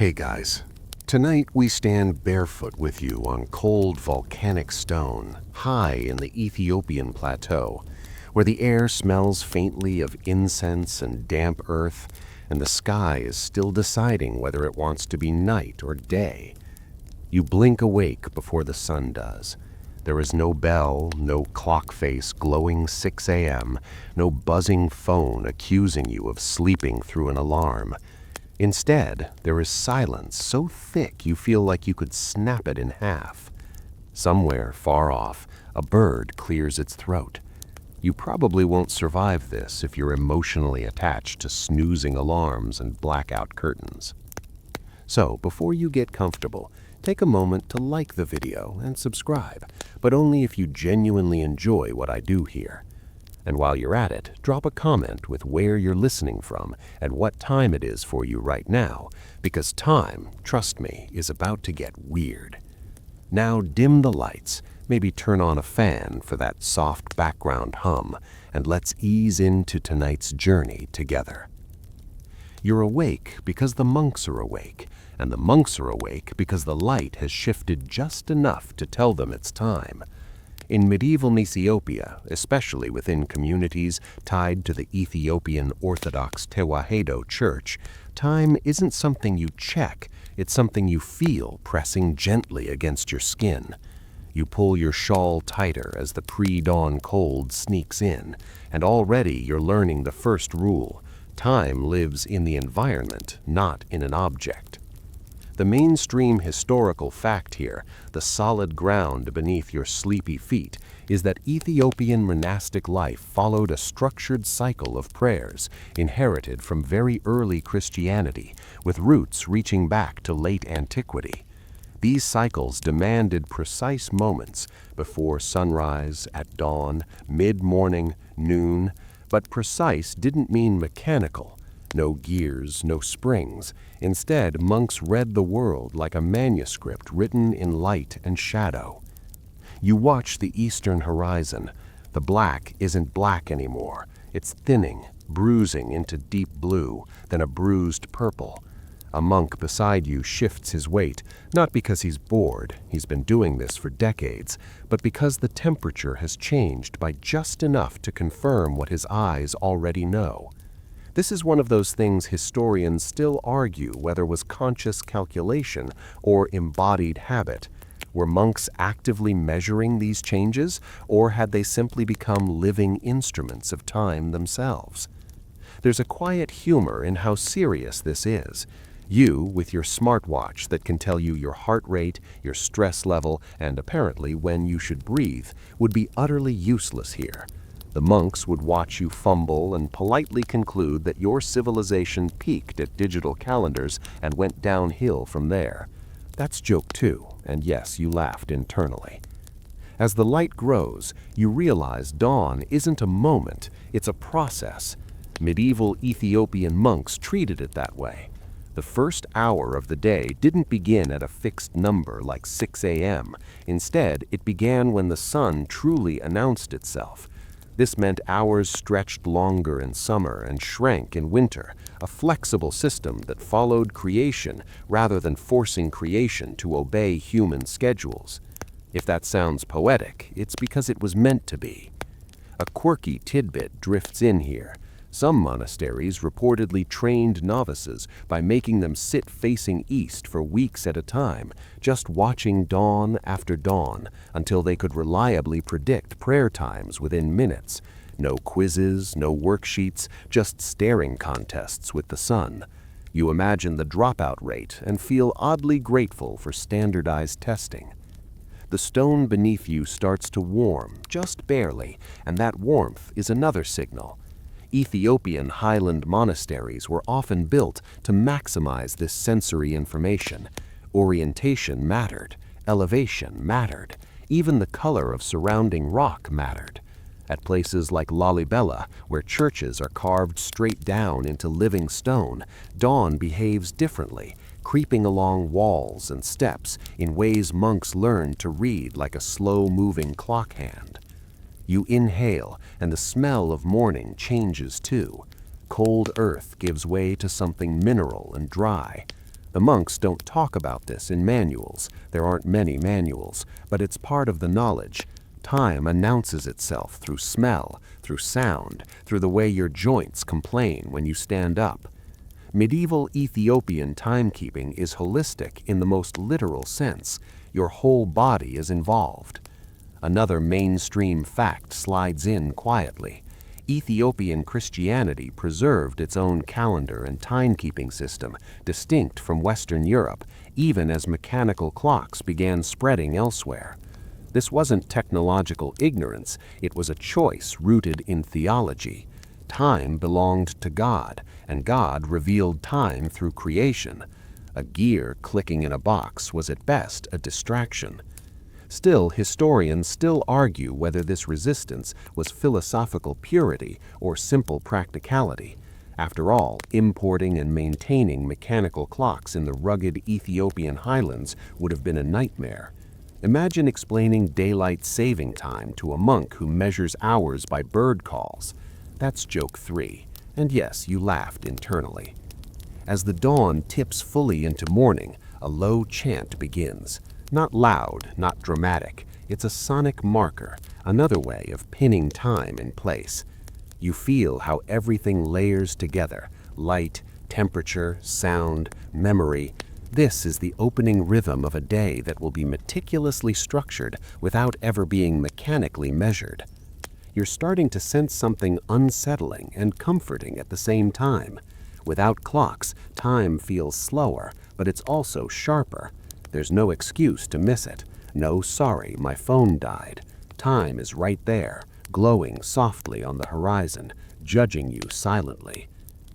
Hey guys, tonight we stand barefoot with you on cold volcanic stone, high in the Ethiopian plateau, where the air smells faintly of incense and damp earth, and the sky is still deciding whether it wants to be night or day. You blink awake before the sun does. There is no bell, no clock face glowing 6 a.m., no buzzing phone accusing you of sleeping through an alarm. Instead, there is silence so thick you feel like you could snap it in half. Somewhere far off, a bird clears its throat. You probably won't survive this if you're emotionally attached to snoozing alarms and blackout curtains. So, before you get comfortable, take a moment to like the video and subscribe, but only if you genuinely enjoy what I do here. And while you're at it, drop a comment with where you're listening from and what time it is for you right now, because time, trust me, is about to get weird. Now dim the lights, maybe turn on a fan for that soft background hum, and let's ease into tonight's journey together. You're awake because the monks are awake, and the monks are awake because the light has shifted just enough to tell them it's time. In medieval Ethiopia, especially within communities tied to the Ethiopian Orthodox Tewahedo Church, time isn't something you check, it's something you feel pressing gently against your skin. You pull your shawl tighter as the pre-dawn cold sneaks in, and already you're learning the first rule: time lives in the environment, not in an object. The mainstream historical fact here, the solid ground beneath your sleepy feet, is that Ethiopian monastic life followed a structured cycle of prayers inherited from very early Christianity, with roots reaching back to late antiquity. These cycles demanded precise moments before sunrise, at dawn, mid-morning, noon, but precise didn't mean mechanical. No gears, no springs. Instead, monks read the world like a manuscript written in light and shadow. You watch the eastern horizon. The black isn't black anymore. It's thinning, bruising into deep blue, then a bruised purple. A monk beside you shifts his weight, not because he's bored, he's been doing this for decades, but because the temperature has changed by just enough to confirm what his eyes already know. This is one of those things historians still argue whether was conscious calculation or embodied habit. Were monks actively measuring these changes, or had they simply become living instruments of time themselves? There's a quiet humor in how serious this is. You, with your smartwatch that can tell you your heart rate, your stress level, and apparently when you should breathe, would be utterly useless here. The monks would watch you fumble and politely conclude that your civilization peaked at digital calendars and went downhill from there. That's joke too, and yes, you laughed internally. As the light grows, you realize dawn isn't a moment, it's a process. Medieval Ethiopian monks treated it that way. The first hour of the day didn't begin at a fixed number like 6 a.m. Instead, it began when the sun truly announced itself. This meant hours stretched longer in summer and shrank in winter, a flexible system that followed creation rather than forcing creation to obey human schedules. If that sounds poetic, it's because it was meant to be. A quirky tidbit drifts in here. Some monasteries reportedly trained novices by making them sit facing east for weeks at a time, just watching dawn after dawn until they could reliably predict prayer times within minutes. No quizzes, no worksheets, just staring contests with the sun. You imagine the dropout rate and feel oddly grateful for standardized testing. The stone beneath you starts to warm, just barely, and that warmth is another signal. Ethiopian highland monasteries were often built to maximize this sensory information. Orientation mattered, elevation mattered, even the color of surrounding rock mattered. At places like Lalibela, where churches are carved straight down into living stone, dawn behaves differently, creeping along walls and steps in ways monks learned to read like a slow-moving clock hand. You inhale, and the smell of morning changes too. Cold earth gives way to something mineral and dry. The monks don't talk about this in manuals. There aren't many manuals, but it's part of the knowledge. Time announces itself through smell, through sound, through the way your joints complain when you stand up. Medieval Ethiopian timekeeping is holistic in the most literal sense. Your whole body is involved. Another mainstream fact slides in quietly. Ethiopian Christianity preserved its own calendar and timekeeping system, distinct from Western Europe, even as mechanical clocks began spreading elsewhere. This wasn't technological ignorance, it was a choice rooted in theology. Time belonged to God, and God revealed time through creation. A gear clicking in a box was at best a distraction. Still, historians still argue whether this resistance was philosophical purity or simple practicality. After all, importing and maintaining mechanical clocks in the rugged Ethiopian highlands would have been a nightmare. Imagine explaining daylight saving time to a monk who measures hours by bird calls. That's joke 3, and yes, you laughed internally. As the dawn tips fully into morning, a low chant begins. Not loud, not dramatic. It's a sonic marker, another way of pinning time in place. You feel how everything layers together: light, temperature, sound, memory. This is the opening rhythm of a day that will be meticulously structured without ever being mechanically measured. You're starting to sense something unsettling and comforting at the same time. Without clocks, time feels slower, but it's also sharper. There's no excuse to miss it. No sorry, my phone died. Time is right there, glowing softly on the horizon, judging you silently.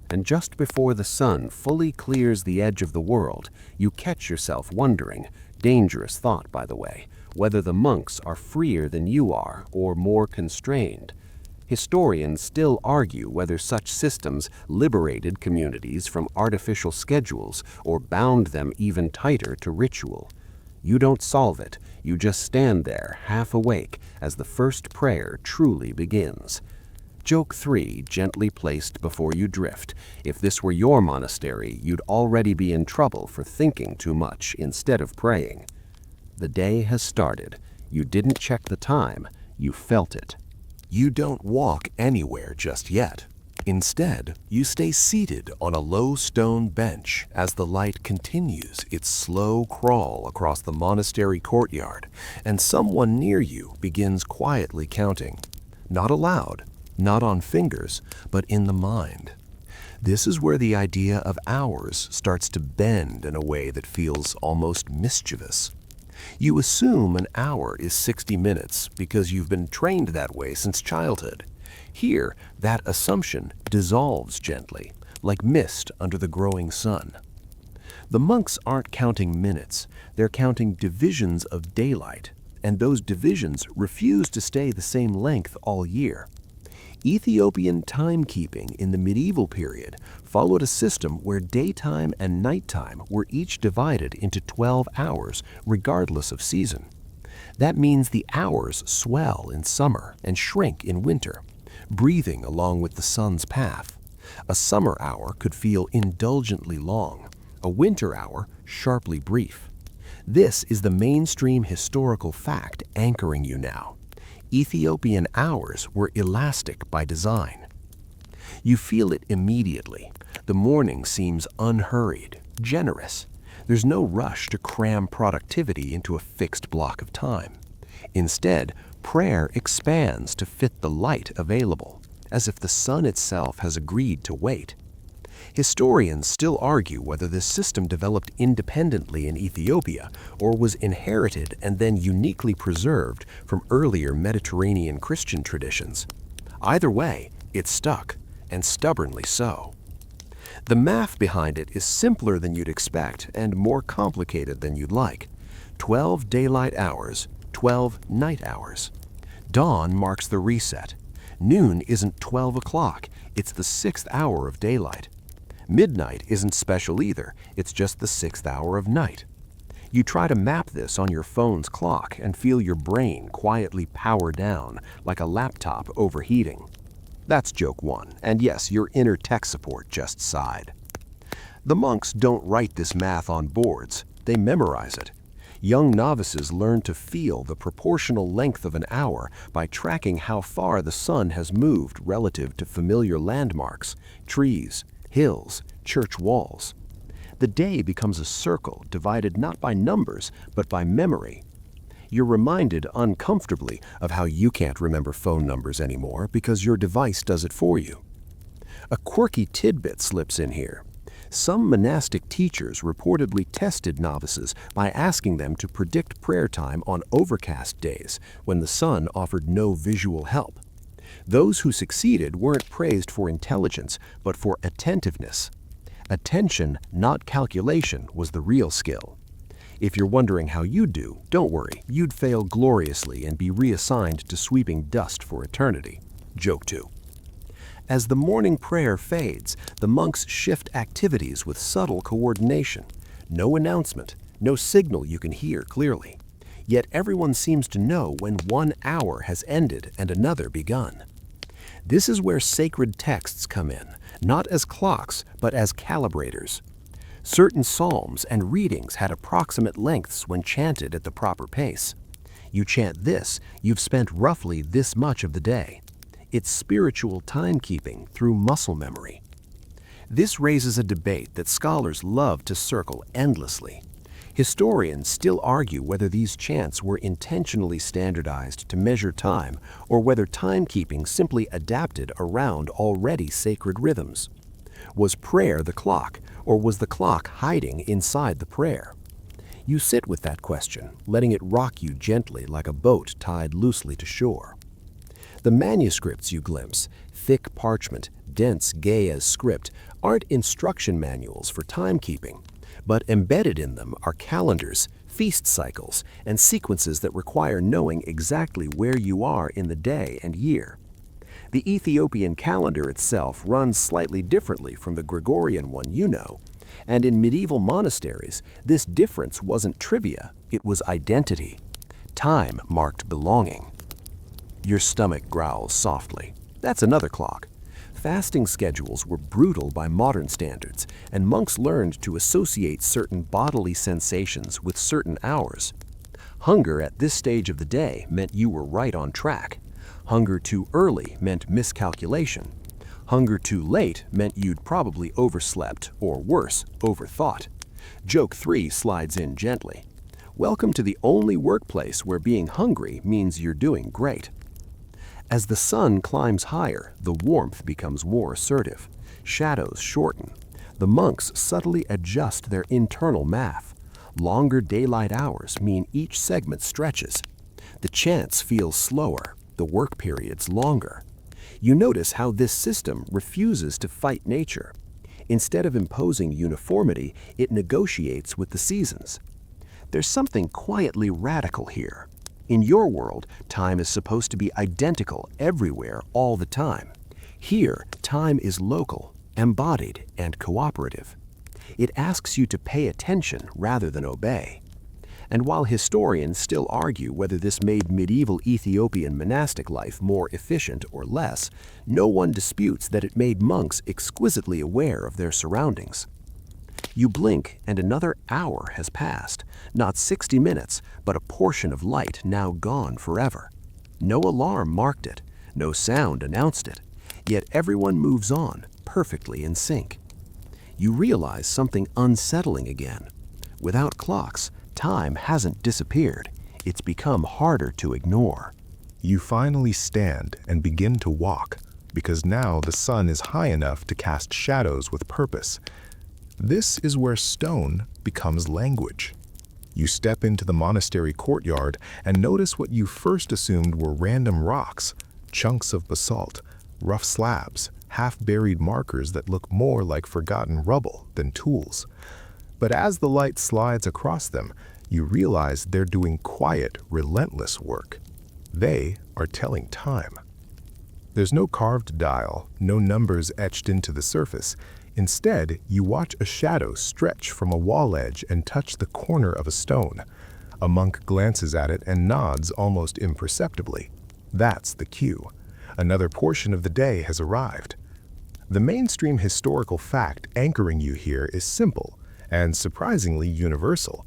And just before the sun fully clears the edge of the world, you catch yourself wondering, dangerous thought by the way, whether the monks are freer than you are or more constrained. Historians still argue whether such systems liberated communities from artificial schedules or bound them even tighter to ritual. You don't solve it, you just stand there, half awake, as the first prayer truly begins. Joke 3, gently placed before you drift. If this were your monastery, you'd already be in trouble for thinking too much instead of praying. The day has started. You didn't check the time, you felt it. You don't walk anywhere just yet. Instead, you stay seated on a low stone bench as the light continues its slow crawl across the monastery courtyard, and someone near you begins quietly counting. Not aloud, not on fingers, but in the mind. This is where the idea of hours starts to bend in a way that feels almost mischievous. You assume an hour is 60 minutes because you've been trained that way since childhood. Here, that assumption dissolves gently, like mist under the growing sun. The monks aren't counting minutes, they're counting divisions of daylight, and those divisions refuse to stay the same length all year. Ethiopian timekeeping in the medieval period followed a system where daytime and nighttime were each divided into 12 hours, regardless of season. That means the hours swell in summer and shrink in winter, breathing along with the sun's path. A summer hour could feel indulgently long, a winter hour sharply brief. This is the mainstream historical fact anchoring you now. Ethiopian hours were elastic by design. You feel it immediately. The morning seems unhurried, generous. There's no rush to cram productivity into a fixed block of time. Instead, prayer expands to fit the light available, as if the sun itself has agreed to wait. Historians still argue whether this system developed independently in Ethiopia or was inherited and then uniquely preserved from earlier Mediterranean Christian traditions. Either way, it stuck, and stubbornly so. The math behind it is simpler than you'd expect and more complicated than you'd like. 12 daylight hours, 12 night hours. Dawn marks the reset. Noon isn't 12 o'clock, it's the 6th hour of daylight. Midnight isn't special either, it's just the 6th hour of night. You try to map this on your phone's clock and feel your brain quietly power down like a laptop overheating. That's joke 1, and yes, your inner tech support just sighed. The monks don't write this math on boards, they memorize it. Young novices learn to feel the proportional length of an hour by tracking how far the sun has moved relative to familiar landmarks, trees, hills, church walls. The day becomes a circle divided not by numbers, but by memory. You're reminded uncomfortably of how you can't remember phone numbers anymore because your device does it for you. A quirky tidbit slips in here. Some monastic teachers reportedly tested novices by asking them to predict prayer time on overcast days when the sun offered no visual help. Those who succeeded weren't praised for intelligence, but for attentiveness. Attention, not calculation, was the real skill. If you're wondering how you'd do, don't worry, you'd fail gloriously and be reassigned to sweeping dust for eternity. Joke 2. As the morning prayer fades, the monks shift activities with subtle coordination. No announcement, no signal you can hear clearly. Yet everyone seems to know when 1 hour has ended and another begun. This is where sacred texts come in, not as clocks, but as calibrators. Certain psalms and readings had approximate lengths when chanted at the proper pace. You chant this, you've spent roughly this much of the day. It's spiritual timekeeping through muscle memory. This raises a debate that scholars love to circle endlessly. Historians still argue whether these chants were intentionally standardized to measure time or whether timekeeping simply adapted around already sacred rhythms. Was prayer the clock, or was the clock hiding inside the prayer? You sit with that question, letting it rock you gently like a boat tied loosely to shore. The manuscripts you glimpse, thick parchment, dense gay as script, aren't instruction manuals for timekeeping, but embedded in them are calendars, feast cycles, and sequences that require knowing exactly where you are in the day and year. The Ethiopian calendar itself runs slightly differently from the Gregorian one you know, and in medieval monasteries, this difference wasn't trivia, it was identity. Time marked belonging. Your stomach growls softly. That's another clock. Fasting schedules were brutal by modern standards, and monks learned to associate certain bodily sensations with certain hours. Hunger at this stage of the day meant you were right on track. Hunger too early meant miscalculation. Hunger too late meant you'd probably overslept, or worse, overthought. Joke 3 slides in gently. Welcome to the only workplace where being hungry means you're doing great. As the sun climbs higher, the warmth becomes more assertive. Shadows shorten. The monks subtly adjust their internal math. Longer daylight hours mean each segment stretches. The chants feel slower, the work periods longer. You notice how this system refuses to fight nature. Instead of imposing uniformity, it negotiates with the seasons. There's something quietly radical here. In your world, time is supposed to be identical everywhere all the time. Here, time is local, embodied, and cooperative. It asks you to pay attention rather than obey. And while historians still argue whether this made medieval Ethiopian monastic life more efficient or less, no one disputes that it made monks exquisitely aware of their surroundings. You blink and another hour has passed, not 60 minutes, but a portion of light now gone forever. No alarm marked it, no sound announced it, yet everyone moves on, perfectly in sync. You realize something unsettling again. Without clocks, time hasn't disappeared, it's become harder to ignore. You finally stand and begin to walk, because now the sun is high enough to cast shadows with purpose. This is where stone becomes language. You step into the monastery courtyard and notice what you first assumed were random rocks, chunks of basalt, rough slabs, half-buried markers that look more like forgotten rubble than tools. But as the light slides across them, you realize they're doing quiet, relentless work. They are telling time. There's no carved dial, no numbers etched into the surface. Instead, you watch a shadow stretch from a wall edge and touch the corner of a stone. A monk glances at it and nods almost imperceptibly. That's the cue. Another portion of the day has arrived. The mainstream historical fact anchoring you here is simple and surprisingly universal.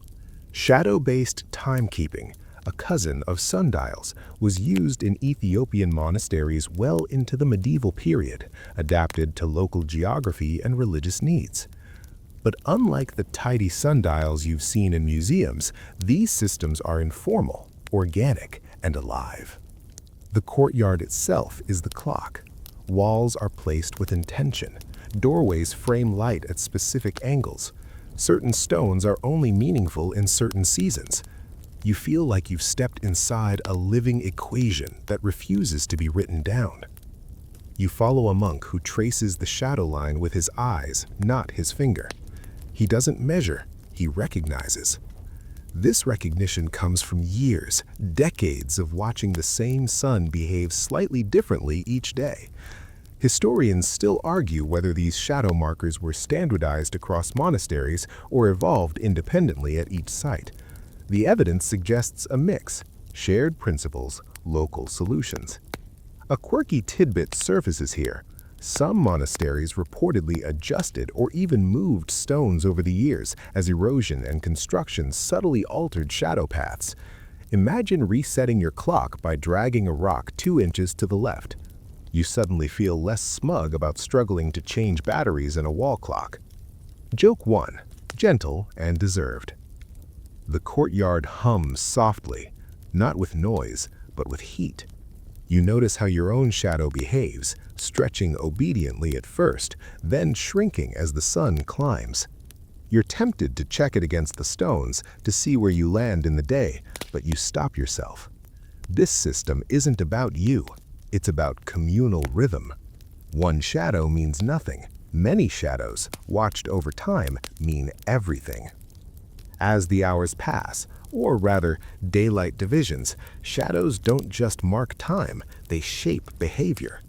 Shadow-based timekeeping, a cousin of sundials, was used in Ethiopian monasteries well into the medieval period, adapted to local geography and religious needs. But unlike the tidy sundials you've seen in museums, these systems are informal, organic, and alive. The courtyard itself is the clock. Walls are placed with intention. Doorways frame light at specific angles. Certain stones are only meaningful in certain seasons. You feel like you've stepped inside a living equation that refuses to be written down. You follow a monk who traces the shadow line with his eyes, not his finger. He doesn't measure, he recognizes. This recognition comes from years, decades of watching the same sun behave slightly differently each day. Historians still argue whether these shadow markers were standardized across monasteries or evolved independently at each site. The evidence suggests a mix: shared principles, local solutions. A quirky tidbit surfaces here. Some monasteries reportedly adjusted or even moved stones over the years as erosion and construction subtly altered shadow paths. Imagine resetting your clock by dragging a rock 2 inches to the left. You suddenly feel less smug about struggling to change batteries in a wall clock. Joke 1. Gentle and deserved. The courtyard hums softly, not with noise, but with heat. You notice how your own shadow behaves, stretching obediently at first, then shrinking as the sun climbs. You're tempted to check it against the stones to see where you land in the day, but you stop yourself. This system isn't about you. It's about communal rhythm. One shadow means nothing. Many shadows, watched over time, mean everything. As the hours pass, or rather, daylight divisions, shadows don't just mark time, they shape behavior.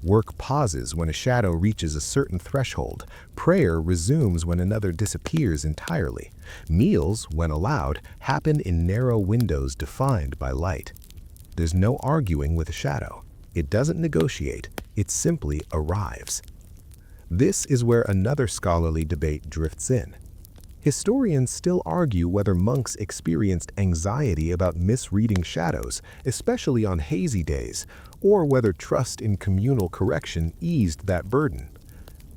Work pauses when a shadow reaches a certain threshold. Prayer resumes when another disappears entirely. Meals, when allowed, happen in narrow windows defined by light. There's no arguing with a shadow. It doesn't negotiate, it simply arrives. This is where another scholarly debate drifts in. Historians still argue whether monks experienced anxiety about misreading shadows, especially on hazy days, or whether trust in communal correction eased that burden.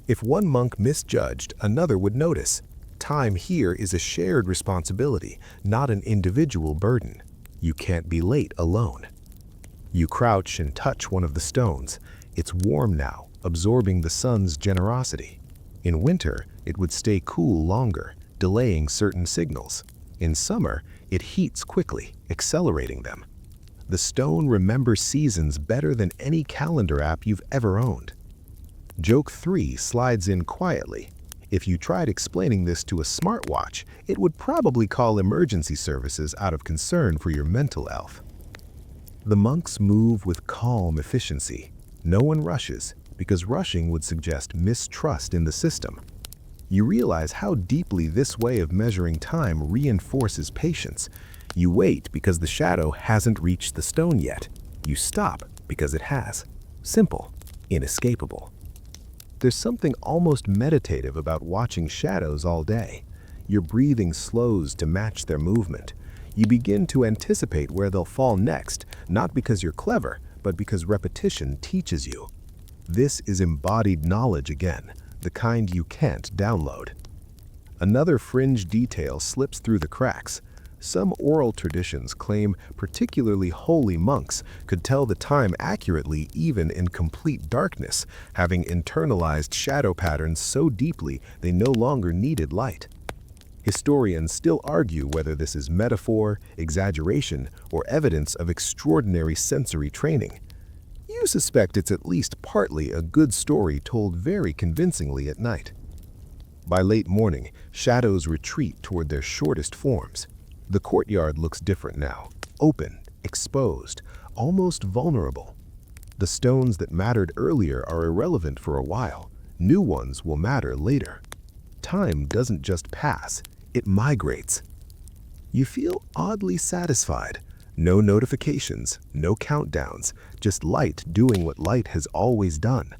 If one monk misjudged, another would notice. Time here is a shared responsibility, not an individual burden. You can't be late alone. You crouch and touch one of the stones. It's warm now, absorbing the sun's generosity. In winter, it would stay cool longer, delaying certain signals. In summer, it heats quickly, accelerating them. The stone remembers seasons better than any calendar app you've ever owned. Joke 3 slides in quietly. If you tried explaining this to a smartwatch, it would probably call emergency services out of concern for your mental health. The monks move with calm efficiency. No one rushes, because rushing would suggest mistrust in the system. You realize how deeply this way of measuring time reinforces patience. You wait because the shadow hasn't reached the stone yet. You stop because it has. Simple, inescapable. There's something almost meditative about watching shadows all day. Your breathing slows to match their movement. You begin to anticipate where they'll fall next, not because you're clever, but because repetition teaches you. This is embodied knowledge again, the kind you can't download. Another fringe detail slips through the cracks. Some oral traditions claim particularly holy monks could tell the time accurately even in complete darkness, having internalized shadow patterns so deeply they no longer needed light. Historians still argue whether this is metaphor, exaggeration, or evidence of extraordinary sensory training. You suspect it's at least partly a good story told very convincingly at night. By late morning, shadows retreat toward their shortest forms. The courtyard looks different now, open, exposed, almost vulnerable. The stones that mattered earlier are irrelevant for a while. New ones will matter later. Time doesn't just pass, it migrates. You feel oddly satisfied. No notifications, no countdowns, just light doing what light has always done.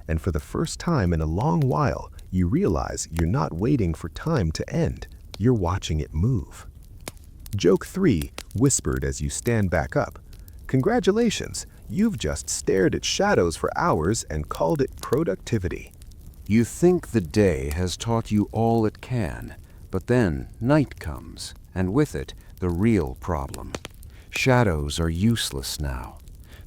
and for the first time in a long while, you realize you're not waiting for time to end. You're watching it move. Joke 3 whispered as you stand back up. Congratulations, you've just stared at shadows for hours and called it productivity. You think the day has taught you all it can, but then night comes, and with it, the real problem. Shadows are useless now.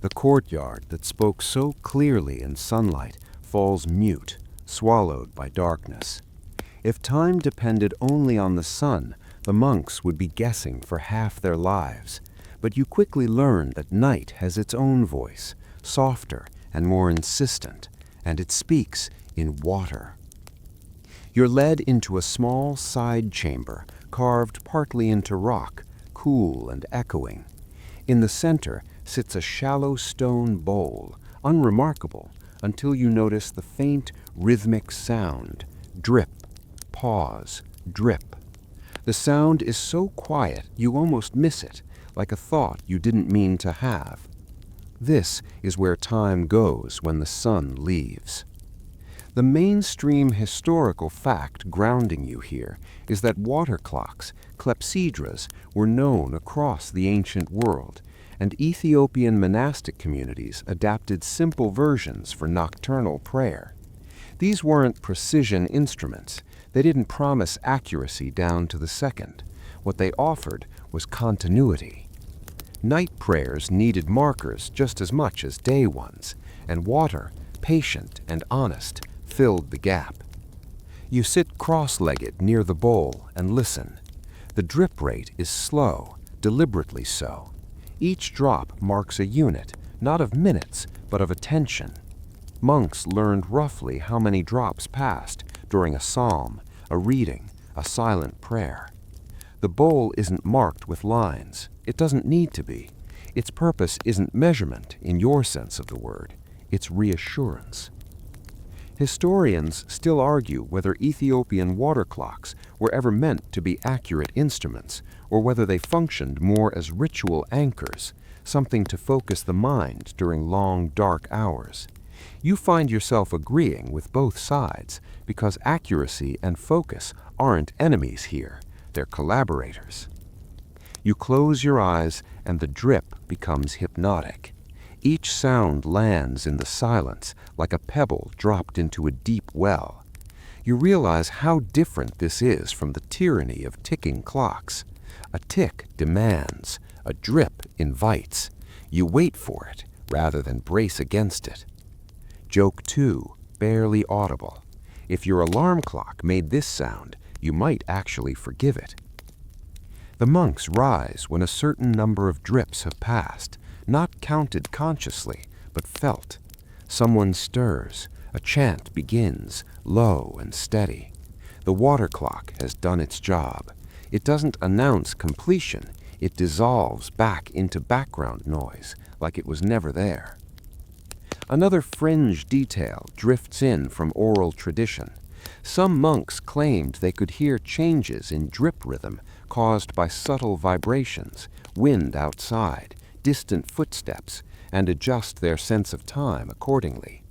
The courtyard that spoke so clearly in sunlight falls mute, swallowed by darkness. If time depended only on the sun, the monks would be guessing for half their lives. But you quickly learn that night has its own voice, softer and more insistent, and it speaks in water. You're led into a small side chamber, carved partly into rock, cool and echoing. In the center sits a shallow stone bowl, unremarkable until you notice the faint, rhythmic sound. Drip, pause, drip. The sound is so quiet you almost miss it, like a thought you didn't mean to have. This is where time goes when the sun leaves. The mainstream historical fact grounding you here is that water clocks, clepsydras, were known across the ancient world, and Ethiopian monastic communities adapted simple versions for nocturnal prayer. These weren't precision instruments. They didn't promise accuracy down to the second. What they offered was continuity. Night prayers needed markers just as much as day ones, and water, patient and honest, filled the gap. You sit cross-legged near the bowl and listen. The drip rate is slow, deliberately so. Each drop marks a unit, not of minutes, but of attention. Monks learned roughly how many drops passed during a psalm, a reading, a silent prayer. The bowl isn't marked with lines. It doesn't need to be. Its purpose isn't measurement in your sense of the word. It's reassurance. Historians still argue whether Ethiopian water clocks were ever meant to be accurate instruments, or whether they functioned more as ritual anchors, something to focus the mind during long, dark hours. You find yourself agreeing with both sides because accuracy and focus aren't enemies here, they're collaborators. You close your eyes and the drip becomes hypnotic. Each sound lands in the silence like a pebble dropped into a deep well. You realize how different this is from the tyranny of ticking clocks. A tick demands, a drip invites. You wait for it rather than brace against it. Joke 2, barely audible. If your alarm clock made this sound, you might actually forgive it. The monks rise when a certain number of drips have passed, not counted consciously, but felt. Someone stirs, a chant begins, low and steady. The water clock has done its job. It doesn't announce completion, it dissolves back into background noise, like it was never there. Another fringe detail drifts in from oral tradition. Some monks claimed they could hear changes in drip rhythm caused by subtle vibrations, wind outside, distant footsteps, and adjust their sense of time accordingly.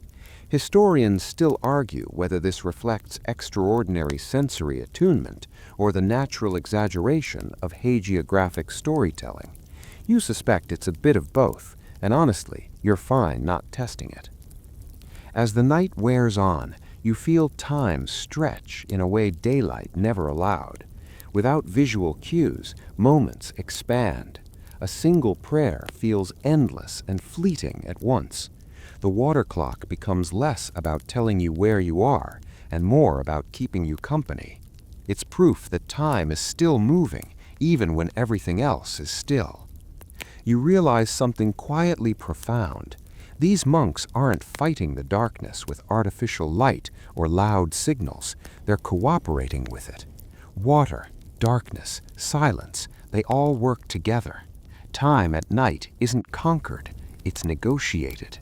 Historians still argue whether this reflects extraordinary sensory attunement or the natural exaggeration of hagiographic storytelling. You suspect it's a bit of both, and honestly, you're fine not testing it. As the night wears on, you feel time stretch in a way daylight never allowed. Without visual cues, moments expand. A single prayer feels endless and fleeting at once. The water clock becomes less about telling you where you are and more about keeping you company. It's proof that time is still moving, even when everything else is still. You realize something quietly profound. These monks aren't fighting the darkness with artificial light or loud signals. They're cooperating with it. Water, darkness, silence, they all work together. Time at night isn't conquered, it's negotiated.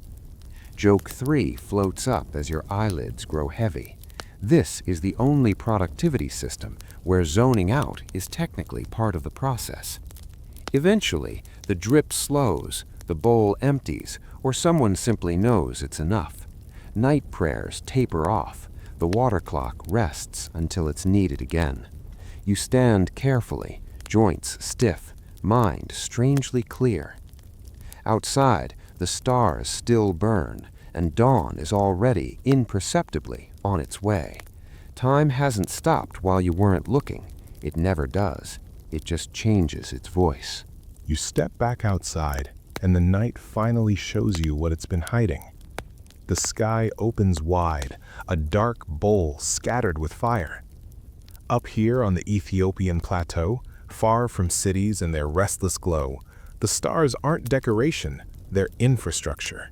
Joke 3 floats up as your eyelids grow heavy. This is the only productivity system where zoning out is technically part of the process. Eventually, the drip slows, the bowl empties, or someone simply knows it's enough. Night prayers taper off. The water clock rests until it's needed again. You stand carefully, joints stiff, mind strangely clear. Outside, the stars still burn, and dawn is already imperceptibly on its way. Time hasn't stopped while you weren't looking. It never does. It just changes its voice. You step back outside, and the night finally shows you what it's been hiding. The sky opens wide, a dark bowl scattered with fire. Up here on the Ethiopian plateau, far from cities and their restless glow, the stars aren't decoration, they're infrastructure.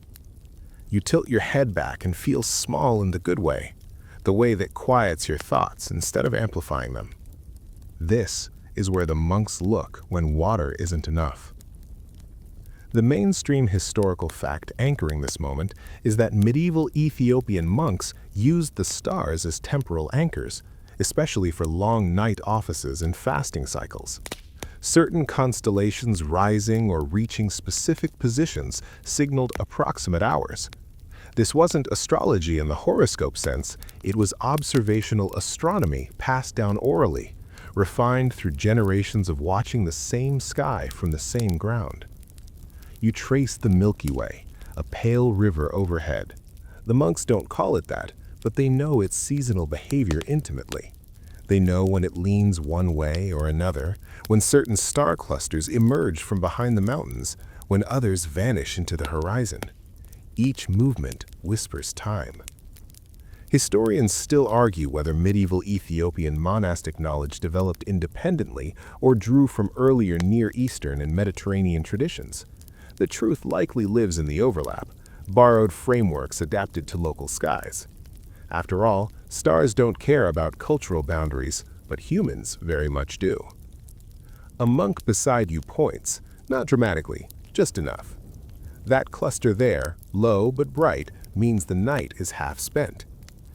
You tilt your head back and feel small in the good way, the way that quiets your thoughts instead of amplifying them. This is where the monks look when water isn't enough. The mainstream historical fact anchoring this moment is that medieval Ethiopian monks used the stars as temporal anchors, especially for long night offices and fasting cycles. Certain constellations rising or reaching specific positions signaled approximate hours. This wasn't astrology in the horoscope sense, it was observational astronomy passed down orally, refined through generations of watching the same sky from the same ground. You trace the Milky Way, a pale river overhead. The monks don't call it that, but they know its seasonal behavior intimately. They know when it leans one way or another, when certain star clusters emerge from behind the mountains, when others vanish into the horizon. Each movement whispers time. Historians still argue whether medieval Ethiopian monastic knowledge developed independently or drew from earlier Near Eastern and Mediterranean traditions. The truth likely lives in the overlap, borrowed frameworks adapted to local skies. After all, stars don't care about cultural boundaries, but humans very much do. A monk beside you points, not dramatically, just enough. That cluster there, low but bright, means the night is half spent.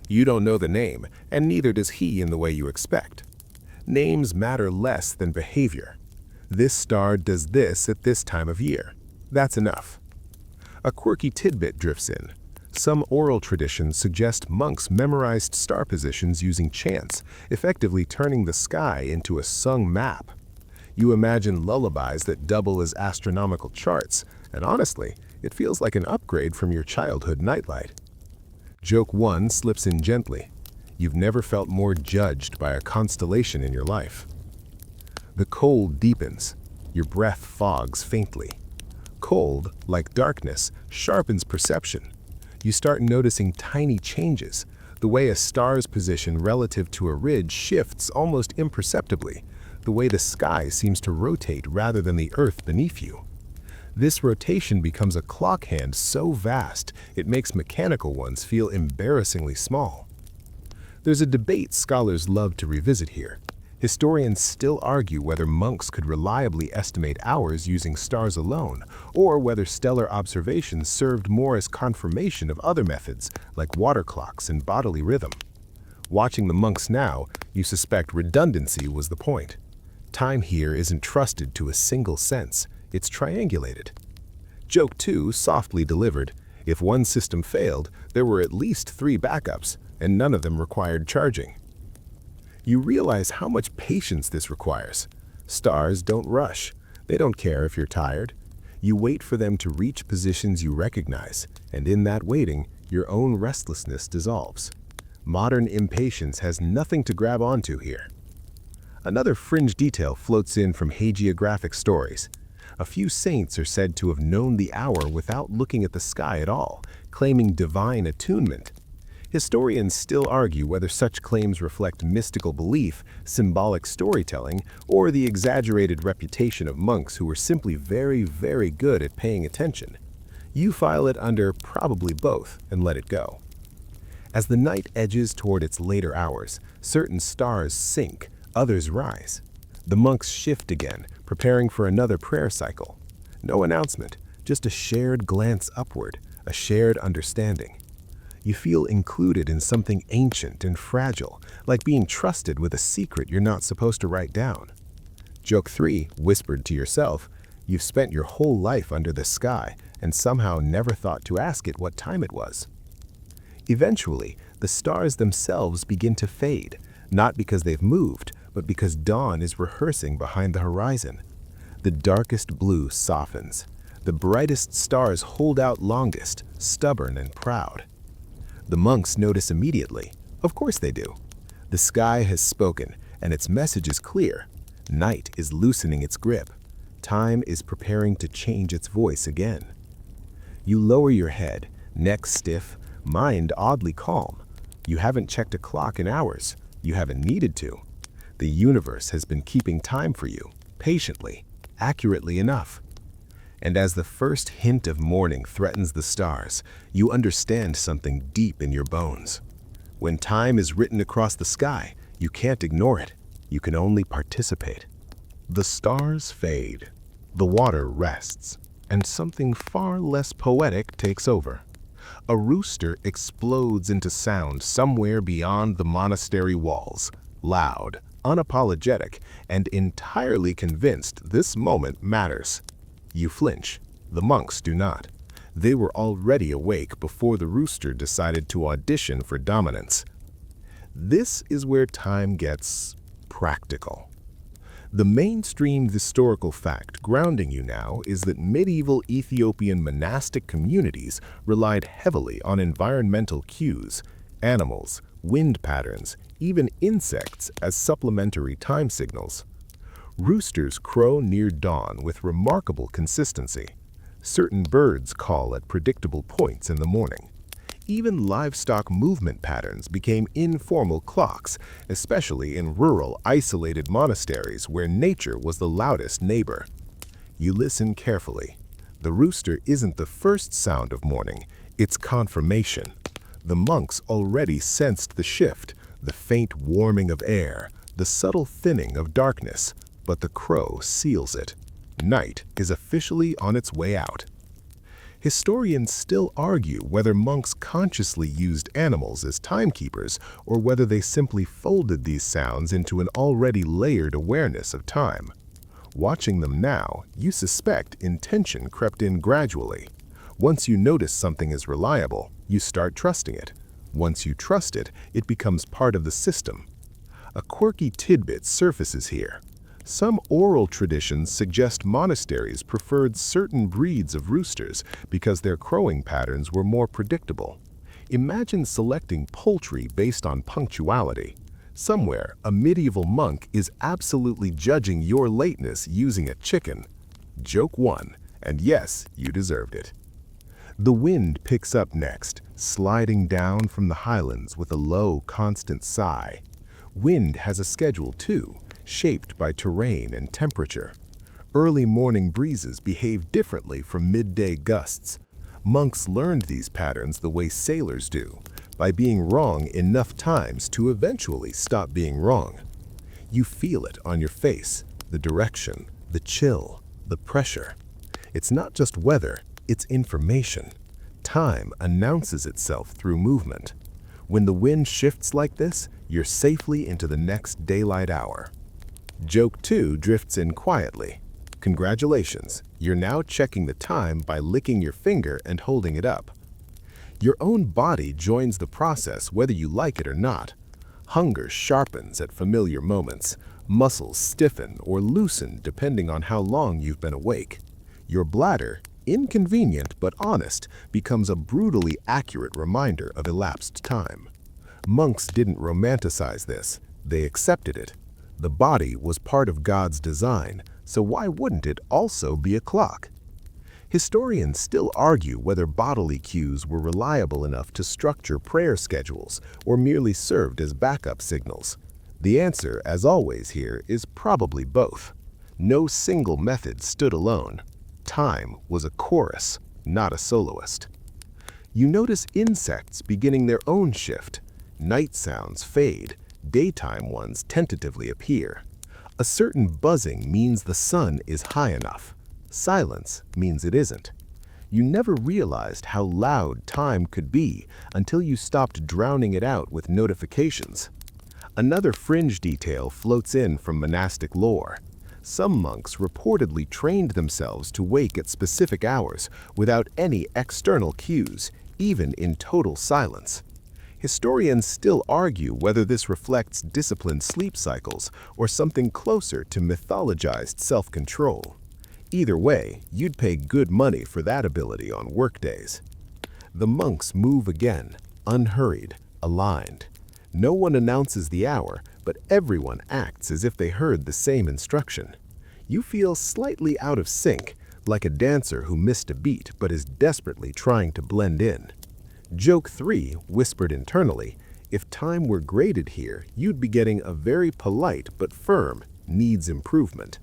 You don't know the name, and neither does he in the way you expect. Names matter less than behavior. This star does this at this time of year. That's enough. A quirky tidbit drifts in. Some oral traditions suggest monks memorized star positions using chants, effectively turning the sky into a sung map. You imagine lullabies that double as astronomical charts, and honestly, it feels like an upgrade from your childhood nightlight. Joke 1 slips in gently. You've never felt more judged by a constellation in your life. The cold deepens. Your breath fogs faintly. Cold, like darkness, sharpens perception. You start noticing tiny changes. The way a star's position relative to a ridge shifts almost imperceptibly. The way the sky seems to rotate rather than the earth beneath you. This rotation becomes a clock hand so vast it makes mechanical ones feel embarrassingly small. There's a debate scholars love to revisit here. Historians still argue whether monks could reliably estimate hours using stars alone, or whether stellar observations served more as confirmation of other methods, like water clocks and bodily rhythm. Watching the monks now, you suspect redundancy was the point. Time here isn't trusted to a single sense, it's triangulated. Joke 2 softly delivered. If one system failed, there were at least 3 backups, and none of them required charging. You realize how much patience this requires. Stars don't rush. They don't care if you're tired. You wait for them to reach positions you recognize, and in that waiting, your own restlessness dissolves. Modern impatience has nothing to grab onto here. Another fringe detail floats in from hagiographic stories. A few saints are said to have known the hour without looking at the sky at all, claiming divine attunement. Historians still argue whether such claims reflect mystical belief, symbolic storytelling, or the exaggerated reputation of monks who were simply very, very good at paying attention. You file it under probably both and let it go. As the night edges toward its later hours, certain stars sink, others rise. The monks shift again, preparing for another prayer cycle. No announcement, just a shared glance upward, a shared understanding. You feel included in something ancient and fragile, like being trusted with a secret you're not supposed to write down. Joke 3 whispered to yourself, you've spent your whole life under the sky and somehow never thought to ask it what time it was. Eventually, the stars themselves begin to fade, not because they've moved, but because dawn is rehearsing behind the horizon. The darkest blue softens. The brightest stars hold out longest, stubborn and proud. The monks notice immediately. Of course they do. The sky has spoken, and its message is clear. Night is loosening its grip. Time is preparing to change its voice again. You lower your head, neck stiff, mind oddly calm. You haven't checked a clock in hours. You haven't needed to. The universe has been keeping time for you, patiently, accurately enough. And as the first hint of morning threatens the stars, you understand something deep in your bones. When time is written across the sky, you can't ignore it. You can only participate. The stars fade. The water rests. And something far less poetic takes over. A rooster explodes into sound somewhere beyond the monastery walls, loud, unapologetic, and entirely convinced this moment matters. You flinch. The monks do not. They were already awake before the rooster decided to audition for dominance. This is where time gets practical. The mainstream historical fact grounding you now is that medieval Ethiopian monastic communities relied heavily on environmental cues, animals, wind patterns, even insects as supplementary time signals. Roosters crow near dawn with remarkable consistency. Certain birds call at predictable points in the morning. Even livestock movement patterns became informal clocks, especially in rural, isolated monasteries where nature was the loudest neighbor. You listen carefully. The rooster isn't the first sound of morning, it's confirmation. The monks already sensed the shift, the faint warming of air, the subtle thinning of darkness, but the crow seals it. Night is officially on its way out. Historians still argue whether monks consciously used animals as timekeepers or whether they simply folded these sounds into an already layered awareness of time. Watching them now, you suspect intention crept in gradually. Once you notice something is reliable, you start trusting it. Once you trust it, it becomes part of the system. A quirky tidbit surfaces here. Some oral traditions suggest monasteries preferred certain breeds of roosters because their crowing patterns were more predictable. Imagine selecting poultry based on punctuality. Somewhere, a medieval monk is absolutely judging your lateness using a chicken. Joke 1, and yes, you deserved it. The wind picks up next, sliding down from the highlands with a low, constant sigh. Wind has a schedule too, shaped by terrain and temperature. Early morning breezes behave differently from midday gusts. Monks learned these patterns the way sailors do, by being wrong enough times to eventually stop being wrong. You feel it on your face, the direction, the chill, the pressure. It's not just weather, it's information. Time announces itself through movement. When the wind shifts like this, you're safely into the next daylight hour. Joke 2 drifts in quietly. Congratulations, you're now checking the time by licking your finger and holding it up. Your own body joins the process whether you like it or not. Hunger sharpens at familiar moments. Muscles stiffen or loosen depending on how long you've been awake. Your bladder, inconvenient but honest, becomes a brutally accurate reminder of elapsed time. Monks didn't romanticize this, they accepted it. The body was part of God's design, so why wouldn't it also be a clock? Historians still argue whether bodily cues were reliable enough to structure prayer schedules or merely served as backup signals. The answer, as always here, is probably both. No single method stood alone. Time was a chorus, not a soloist. You notice insects beginning their own shift. Night sounds fade. Daytime ones tentatively appear. A certain buzzing means the sun is high enough. Silence means it isn't. You never realized how loud time could be until you stopped drowning it out with notifications. Another fringe detail floats in from monastic lore. Some monks reportedly trained themselves to wake at specific hours without any external cues, even in total silence. Historians still argue whether this reflects disciplined sleep cycles or something closer to mythologized self-control. Either way, you'd pay good money for that ability on workdays. The monks move again, unhurried, aligned. No one announces the hour, but everyone acts as if they heard the same instruction. You feel slightly out of sync, like a dancer who missed a beat but is desperately trying to blend in. Joke 3 whispered internally, if time were graded here, you'd be getting a very polite but firm needs improvement.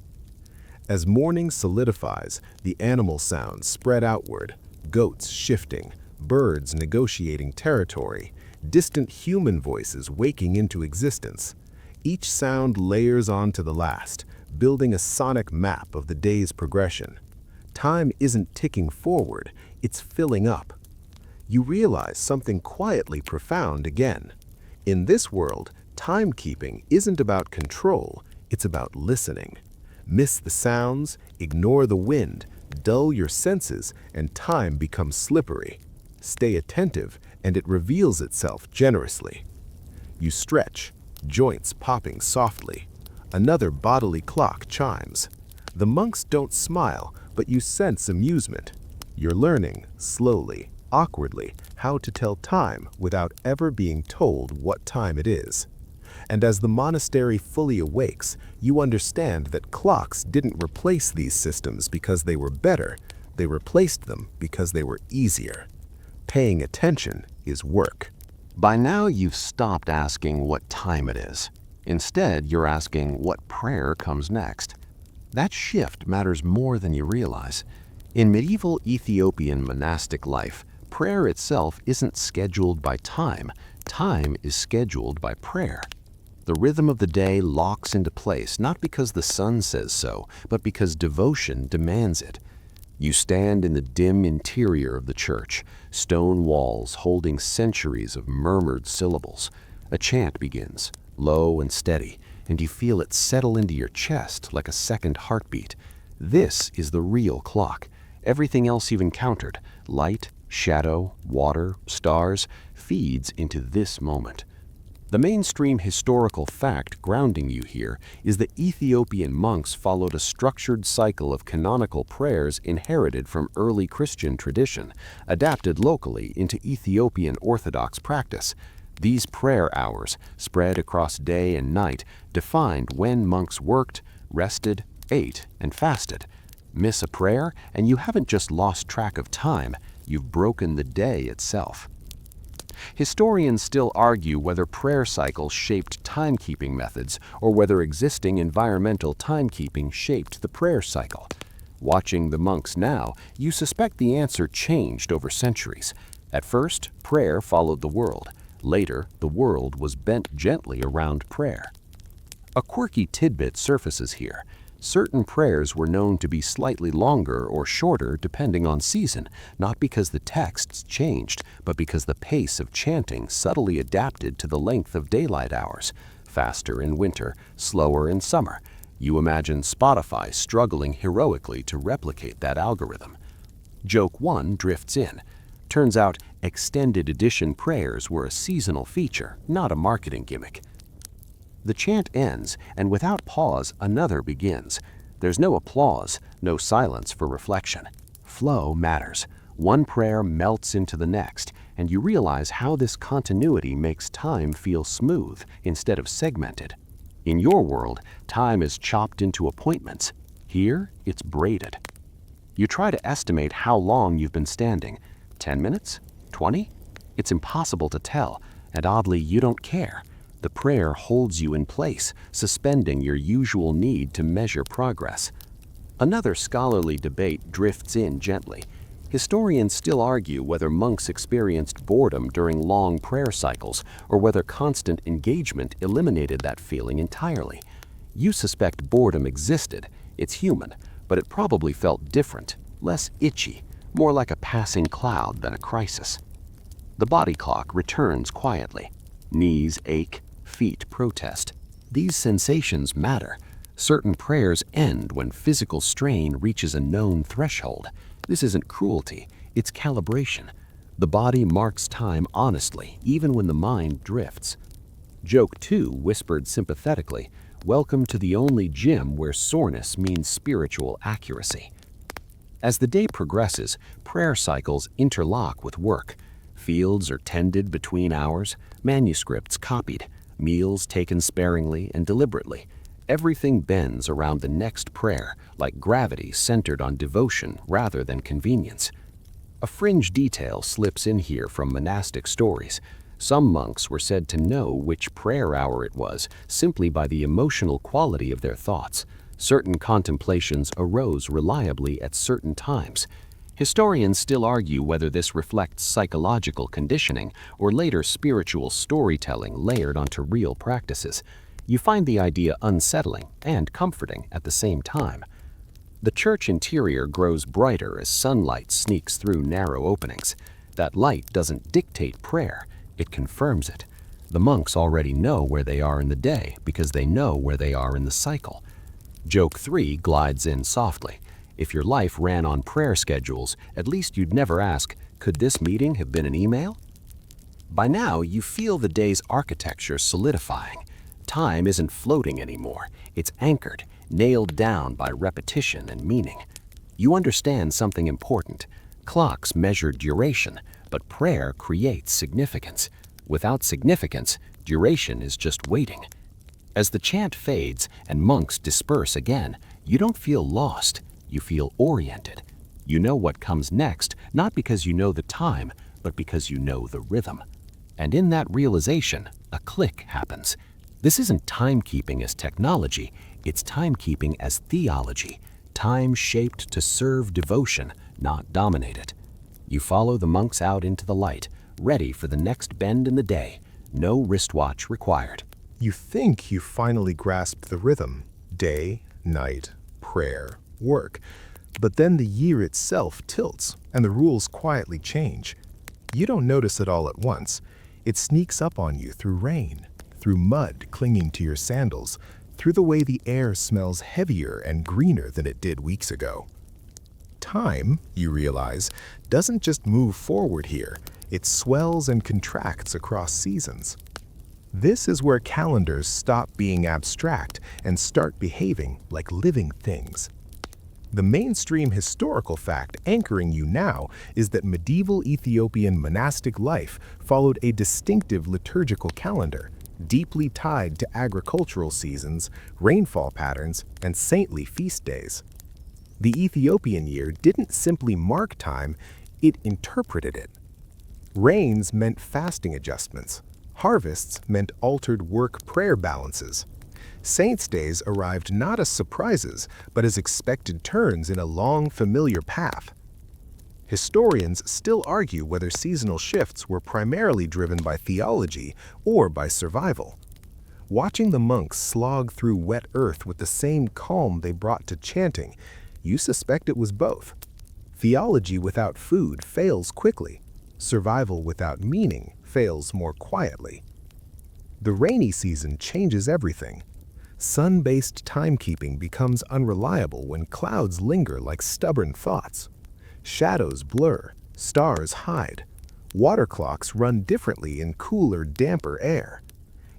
As morning solidifies, the animal sounds spread outward, goats shifting, birds negotiating territory, distant human voices waking into existence. Each sound layers onto the last, building a sonic map of the day's progression. Time isn't ticking forward, it's filling up. You realize something quietly profound again. In this world, timekeeping isn't about control, it's about listening. Miss the sounds, ignore the wind, dull your senses, and time becomes slippery. Stay attentive, and it reveals itself generously. You stretch, joints popping softly. Another bodily clock chimes. The monks don't smile, but you sense amusement. You're learning, slowly, awkwardly, how to tell time without ever being told what time it is. And as the monastery fully awakes, you understand that clocks didn't replace these systems because they were better, they replaced them because they were easier. Paying attention is work. By now, you've stopped asking what time it is. Instead, you're asking what prayer comes next. That shift matters more than you realize. In medieval Ethiopian monastic life, prayer itself isn't scheduled by time. Time is scheduled by prayer. The rhythm of the day locks into place not because the sun says so, but because devotion demands it. You stand in the dim interior of the church, stone walls holding centuries of murmured syllables. A chant begins, low and steady, and you feel it settle into your chest like a second heartbeat. This is the real clock. Everything else you've encountered, light, shadow, water, stars, feeds into this moment. The mainstream historical fact grounding you here is that Ethiopian monks followed a structured cycle of canonical prayers inherited from early Christian tradition, adapted locally into Ethiopian Orthodox practice. These prayer hours, spread across day and night, defined when monks worked, rested, ate, and fasted. Miss a prayer, and you haven't just lost track of time, you've broken the day itself. Historians still argue whether prayer cycles shaped timekeeping methods or whether existing environmental timekeeping shaped the prayer cycle. Watching the monks now, you suspect the answer changed over centuries. At first, prayer followed the world. Later, the world was bent gently around prayer. A quirky tidbit surfaces here. Certain prayers were known to be slightly longer or shorter depending on season, not because the texts changed, but because the pace of chanting subtly adapted to the length of daylight hours. Faster in winter, slower in summer. You imagine Spotify struggling heroically to replicate that algorithm. Joke 1 drifts in. Turns out, extended edition prayers were a seasonal feature, not a marketing gimmick. The chant ends, and without pause, another begins. There's no applause, no silence for reflection. Flow matters. One prayer melts into the next, and you realize how this continuity makes time feel smooth instead of segmented. In your world, time is chopped into appointments. Here, it's braided. You try to estimate how long you've been standing. 10 minutes? 20? It's impossible to tell, and oddly, you don't care. The prayer holds you in place, suspending your usual need to measure progress. Another scholarly debate drifts in gently. Historians still argue whether monks experienced boredom during long prayer cycles or whether constant engagement eliminated that feeling entirely. You suspect boredom existed, it's human, but it probably felt different, less itchy, more like a passing cloud than a crisis. The body clock returns quietly. Knees ache, feet protest. These sensations matter. Certain prayers end when physical strain reaches a known threshold. This isn't cruelty, it's calibration. The body marks time honestly, even when the mind drifts. Joke 2 whispered sympathetically, "Welcome to the only gym where soreness means spiritual accuracy." As the day progresses, prayer cycles interlock with work. Fields are tended between hours, manuscripts copied, meals taken sparingly and deliberately. Everything bends around the next prayer, like gravity centered on devotion rather than convenience. A fringe detail slips in here from monastic stories. Some monks were said to know which prayer hour it was simply by the emotional quality of their thoughts. Certain contemplations arose reliably at certain times. Historians still argue whether this reflects psychological conditioning or later spiritual storytelling layered onto real practices. You find the idea unsettling and comforting at the same time. The church interior grows brighter as sunlight sneaks through narrow openings. That light doesn't dictate prayer, it confirms it. The monks already know where they are in the day because they know where they are in the cycle. Joke 3 glides in softly. If your life ran on prayer schedules, at least you'd never ask, "Could this meeting have been an email?" By now, you feel the day's architecture solidifying. Time isn't floating anymore. It's anchored, nailed down by repetition and meaning. You understand something important. Clocks measure duration, but prayer creates significance. Without significance, duration is just waiting. As the chant fades and monks disperse again, you don't feel lost. You feel oriented. You know what comes next, not because you know the time, but because you know the rhythm. And in that realization, a click happens. This isn't timekeeping as technology, it's timekeeping as theology, time shaped to serve devotion, not dominate it. You follow the monks out into the light, ready for the next bend in the day, no wristwatch required. You think you finally grasped the rhythm: day, night, prayer, work. But then the year itself tilts, and the rules quietly change. You don't notice it all at once. It sneaks up on you through rain, through mud clinging to your sandals, through the way the air smells heavier and greener than it did weeks ago. Time, you realize, doesn't just move forward here. It swells and contracts across seasons. This is where calendars stop being abstract and start behaving like living things. The mainstream historical fact anchoring you now is that medieval Ethiopian monastic life followed a distinctive liturgical calendar, deeply tied to agricultural seasons, rainfall patterns, and saintly feast days. The Ethiopian year didn't simply mark time, it interpreted it. Rains meant fasting adjustments. Harvests meant altered work-prayer balances. Saints' days arrived not as surprises, but as expected turns in a long, familiar path. Historians still argue whether seasonal shifts were primarily driven by theology or by survival. Watching the monks slog through wet earth with the same calm they brought to chanting, you suspect it was both. Theology without food fails quickly. Survival without meaning fails more quietly. The rainy season changes everything. Sun-based timekeeping becomes unreliable when clouds linger like stubborn thoughts. Shadows blur, stars hide. Water clocks run differently in cooler, damper air.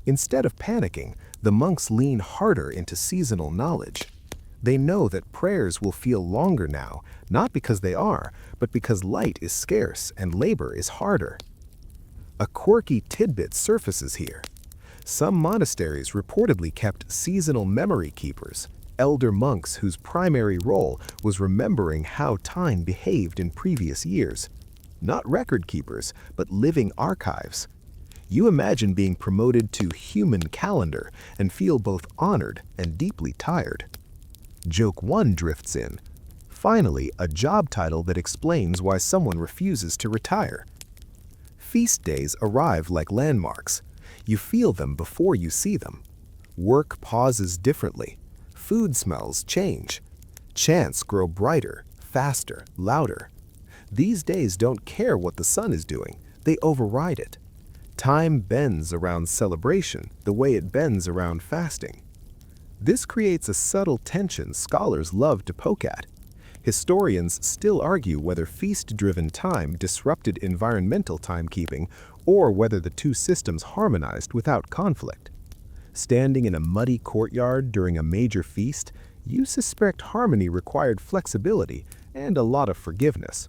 Instead of panicking, the monks lean harder into seasonal knowledge. They know that prayers will feel longer now, not because they are, but because light is scarce and labor is harder. A quirky tidbit surfaces here. Some monasteries reportedly kept seasonal memory keepers, elder monks whose primary role was remembering how time behaved in previous years. Not record keepers, but living archives. You imagine being promoted to human calendar and feel both honored and deeply tired. Joke 1 drifts in. Finally, a job title that explains why someone refuses to retire. Feast days arrive like landmarks. You feel them before you see them. Work pauses differently. Food smells change. Chants grow brighter, faster, louder. These days don't care what the sun is doing. They override it. Time bends around celebration the way it bends around fasting. This creates a subtle tension scholars love to poke at. Historians still argue whether feast-driven time disrupted environmental timekeeping or whether the two systems harmonized without conflict. Standing in a muddy courtyard during a major feast, you suspect harmony required flexibility and a lot of forgiveness.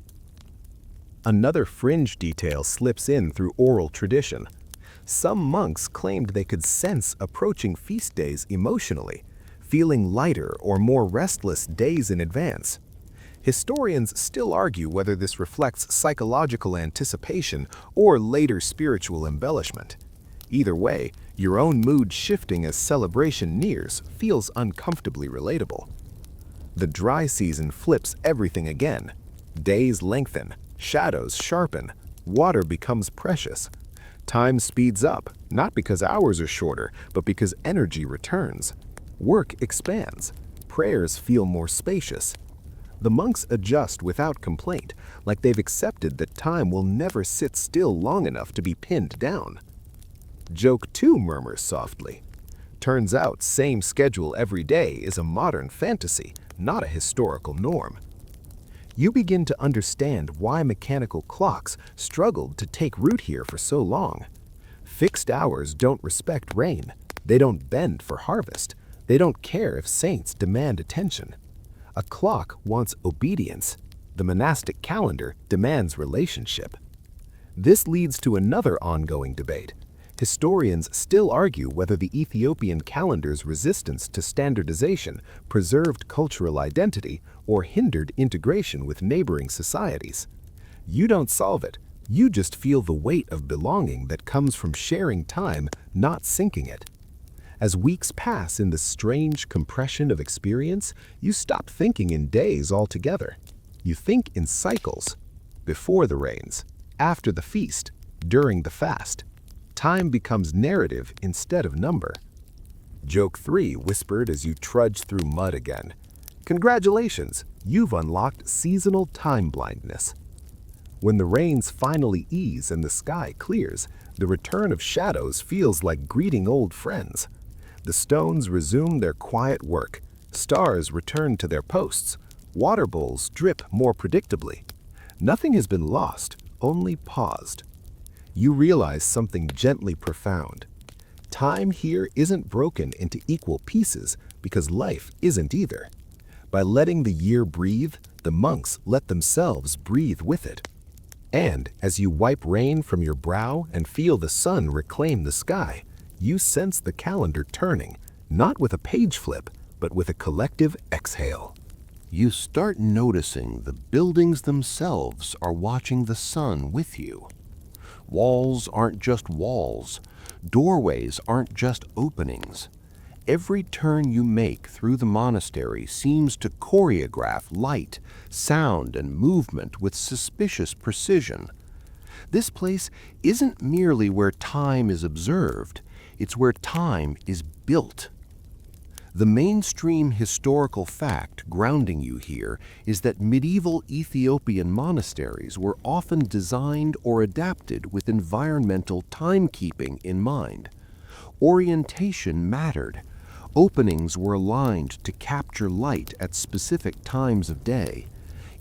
Another fringe detail slips in through oral tradition. Some monks claimed they could sense approaching feast days emotionally, feeling lighter or more restless days in advance. Historians still argue whether this reflects psychological anticipation or later spiritual embellishment. Either way, your own mood shifting as celebration nears feels uncomfortably relatable. The dry season flips everything again. Days lengthen, shadows sharpen, water becomes precious. Time speeds up, not because hours are shorter, but because energy returns. Work expands. Prayers feel more spacious. The monks adjust without complaint, like they've accepted that time will never sit still long enough to be pinned down. Joke 2 murmurs softly. Turns out same schedule every day is a modern fantasy, not a historical norm. You begin to understand why mechanical clocks struggled to take root here for so long. Fixed hours don't respect rain. They don't bend for harvest. They don't care if saints demand attention. A clock wants obedience. The monastic calendar demands relationship. This leads to another ongoing debate. Historians still argue whether the Ethiopian calendar's resistance to standardization preserved cultural identity or hindered integration with neighboring societies. You don't solve it. You just feel the weight of belonging that comes from sharing time, not sinking it. As weeks pass in the strange compression of experience, you stop thinking in days altogether. You think in cycles. Before the rains, after the feast, during the fast. Time becomes narrative instead of number. Joke 3 whispered as you trudge through mud again. Congratulations, you've unlocked seasonal time blindness. When the rains finally ease and the sky clears, the return of shadows feels like greeting old friends. The stones resume their quiet work. Stars return to their posts. Water bowls drip more predictably. Nothing has been lost, only paused. You realize something gently profound. Time here isn't broken into equal pieces because life isn't either. By letting the year breathe, the monks let themselves breathe with it. And as you wipe rain from your brow and feel the sun reclaim the sky, you sense the calendar turning, not with a page flip, but with a collective exhale. You start noticing the buildings themselves are watching the sun with you. Walls aren't just walls. Doorways aren't just openings. Every turn you make through the monastery seems to choreograph light, sound, and movement with suspicious precision. This place isn't merely where time is observed, it's where time is built. The mainstream historical fact grounding you here is that medieval Ethiopian monasteries were often designed or adapted with environmental timekeeping in mind. Orientation mattered. Openings were aligned to capture light at specific times of day.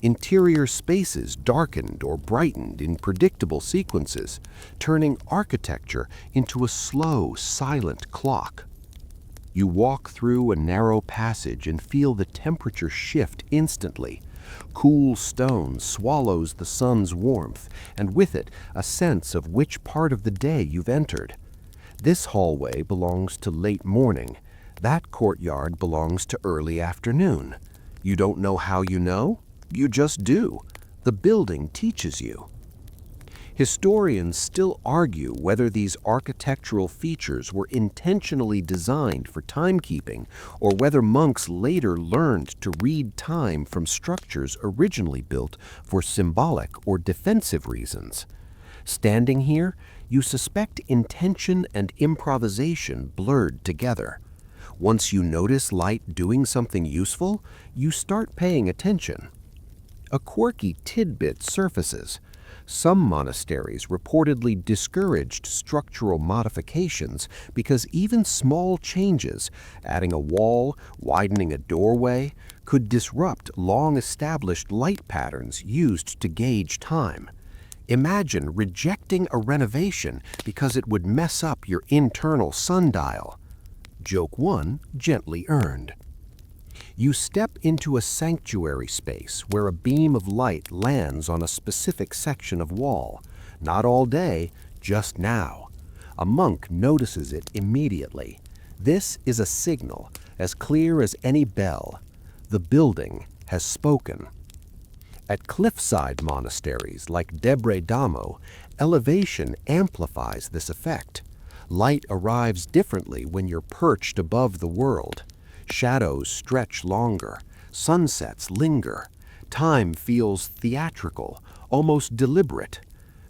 Interior spaces darkened or brightened in predictable sequences, turning architecture into a slow, silent clock. You walk through a narrow passage and feel the temperature shift instantly. Cool stone swallows the sun's warmth, and with it a sense of which part of the day you've entered. This hallway belongs to late morning. That courtyard belongs to early afternoon. You don't know how you know? You just do. The building teaches you. Historians still argue whether these architectural features were intentionally designed for timekeeping or whether monks later learned to read time from structures originally built for symbolic or defensive reasons. Standing here, you suspect intention and improvisation blurred together. Once you notice light doing something useful, you start paying attention. A quirky tidbit surfaces. Some monasteries reportedly discouraged structural modifications because even small changes, adding a wall, widening a doorway, could disrupt long-established light patterns used to gauge time. Imagine rejecting a renovation because it would mess up your internal sundial. Joke 1, gently earned. You step into a sanctuary space where a beam of light lands on a specific section of wall. Not all day, just now. A monk notices it immediately. This is a signal, as clear as any bell. The building has spoken. At cliffside monasteries like Debre Damo, elevation amplifies this effect. Light arrives differently when you're perched above the world. Shadows stretch longer, sunsets linger. Time feels theatrical, almost deliberate.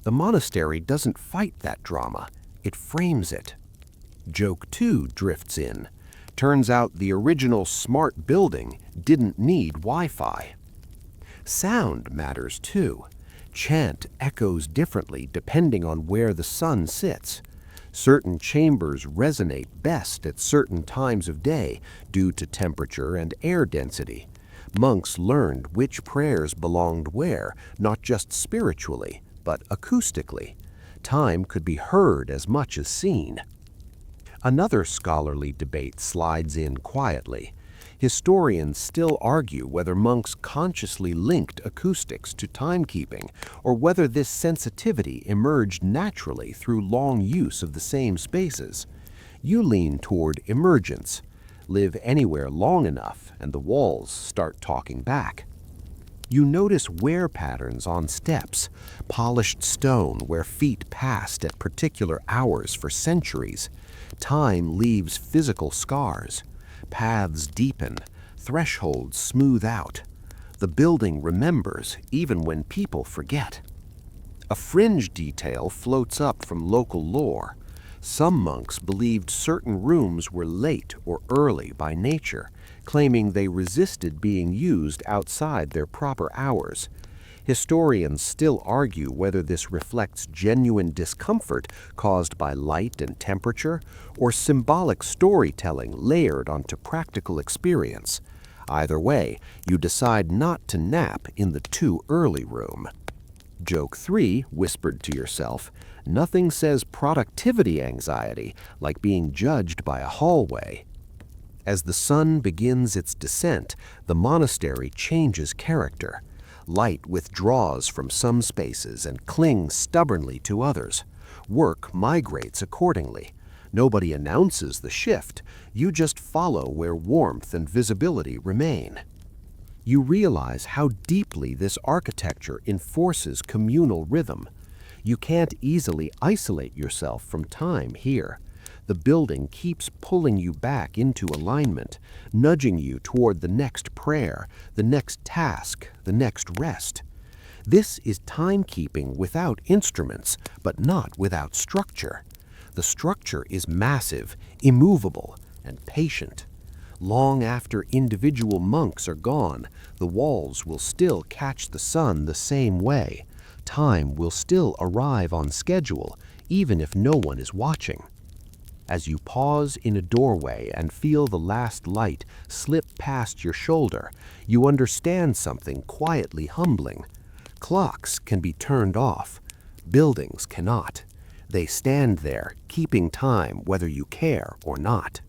The monastery doesn't fight that drama, it frames it. Joke 2 drifts in. Turns out the original smart building didn't need Wi-Fi. Sound matters too. Chant echoes differently depending on where the sun sits. Certain chambers resonate best at certain times of day due to temperature and air density. Monks learned which prayers belonged where, not just spiritually, but acoustically. Time could be heard as much as seen. Another scholarly debate slides in quietly. Historians still argue whether monks consciously linked acoustics to timekeeping, or whether this sensitivity emerged naturally through long use of the same spaces. You lean toward emergence. Live anywhere long enough, and the walls start talking back. You notice wear patterns on steps, polished stone where feet passed at particular hours for centuries. Time leaves physical scars. Paths deepen, thresholds smooth out. The building remembers even when people forget. A fringe detail floats up from local lore. Some monks believed certain rooms were late or early by nature, claiming they resisted being used outside their proper hours. Historians still argue whether this reflects genuine discomfort caused by light and temperature, or symbolic storytelling layered onto practical experience. Either way, you decide not to nap in the too early room. Joke 3, whispered to yourself, nothing says productivity anxiety like being judged by a hallway. As the sun begins its descent, the monastery changes character. Light withdraws from some spaces and clings stubbornly to others. Work migrates accordingly. Nobody announces the shift. You just follow where warmth and visibility remain. You realize how deeply this architecture enforces communal rhythm. You can't easily isolate yourself from time here. The building keeps pulling you back into alignment, nudging you toward the next prayer, the next task, the next rest. This is timekeeping without instruments, but not without structure. The structure is massive, immovable, and patient. Long after individual monks are gone, the walls will still catch the sun the same way. Time will still arrive on schedule, even if no one is watching. As you pause in a doorway and feel the last light slip past your shoulder, you understand something quietly humbling. Clocks can be turned off. Buildings cannot. They stand there, keeping time whether you care or not.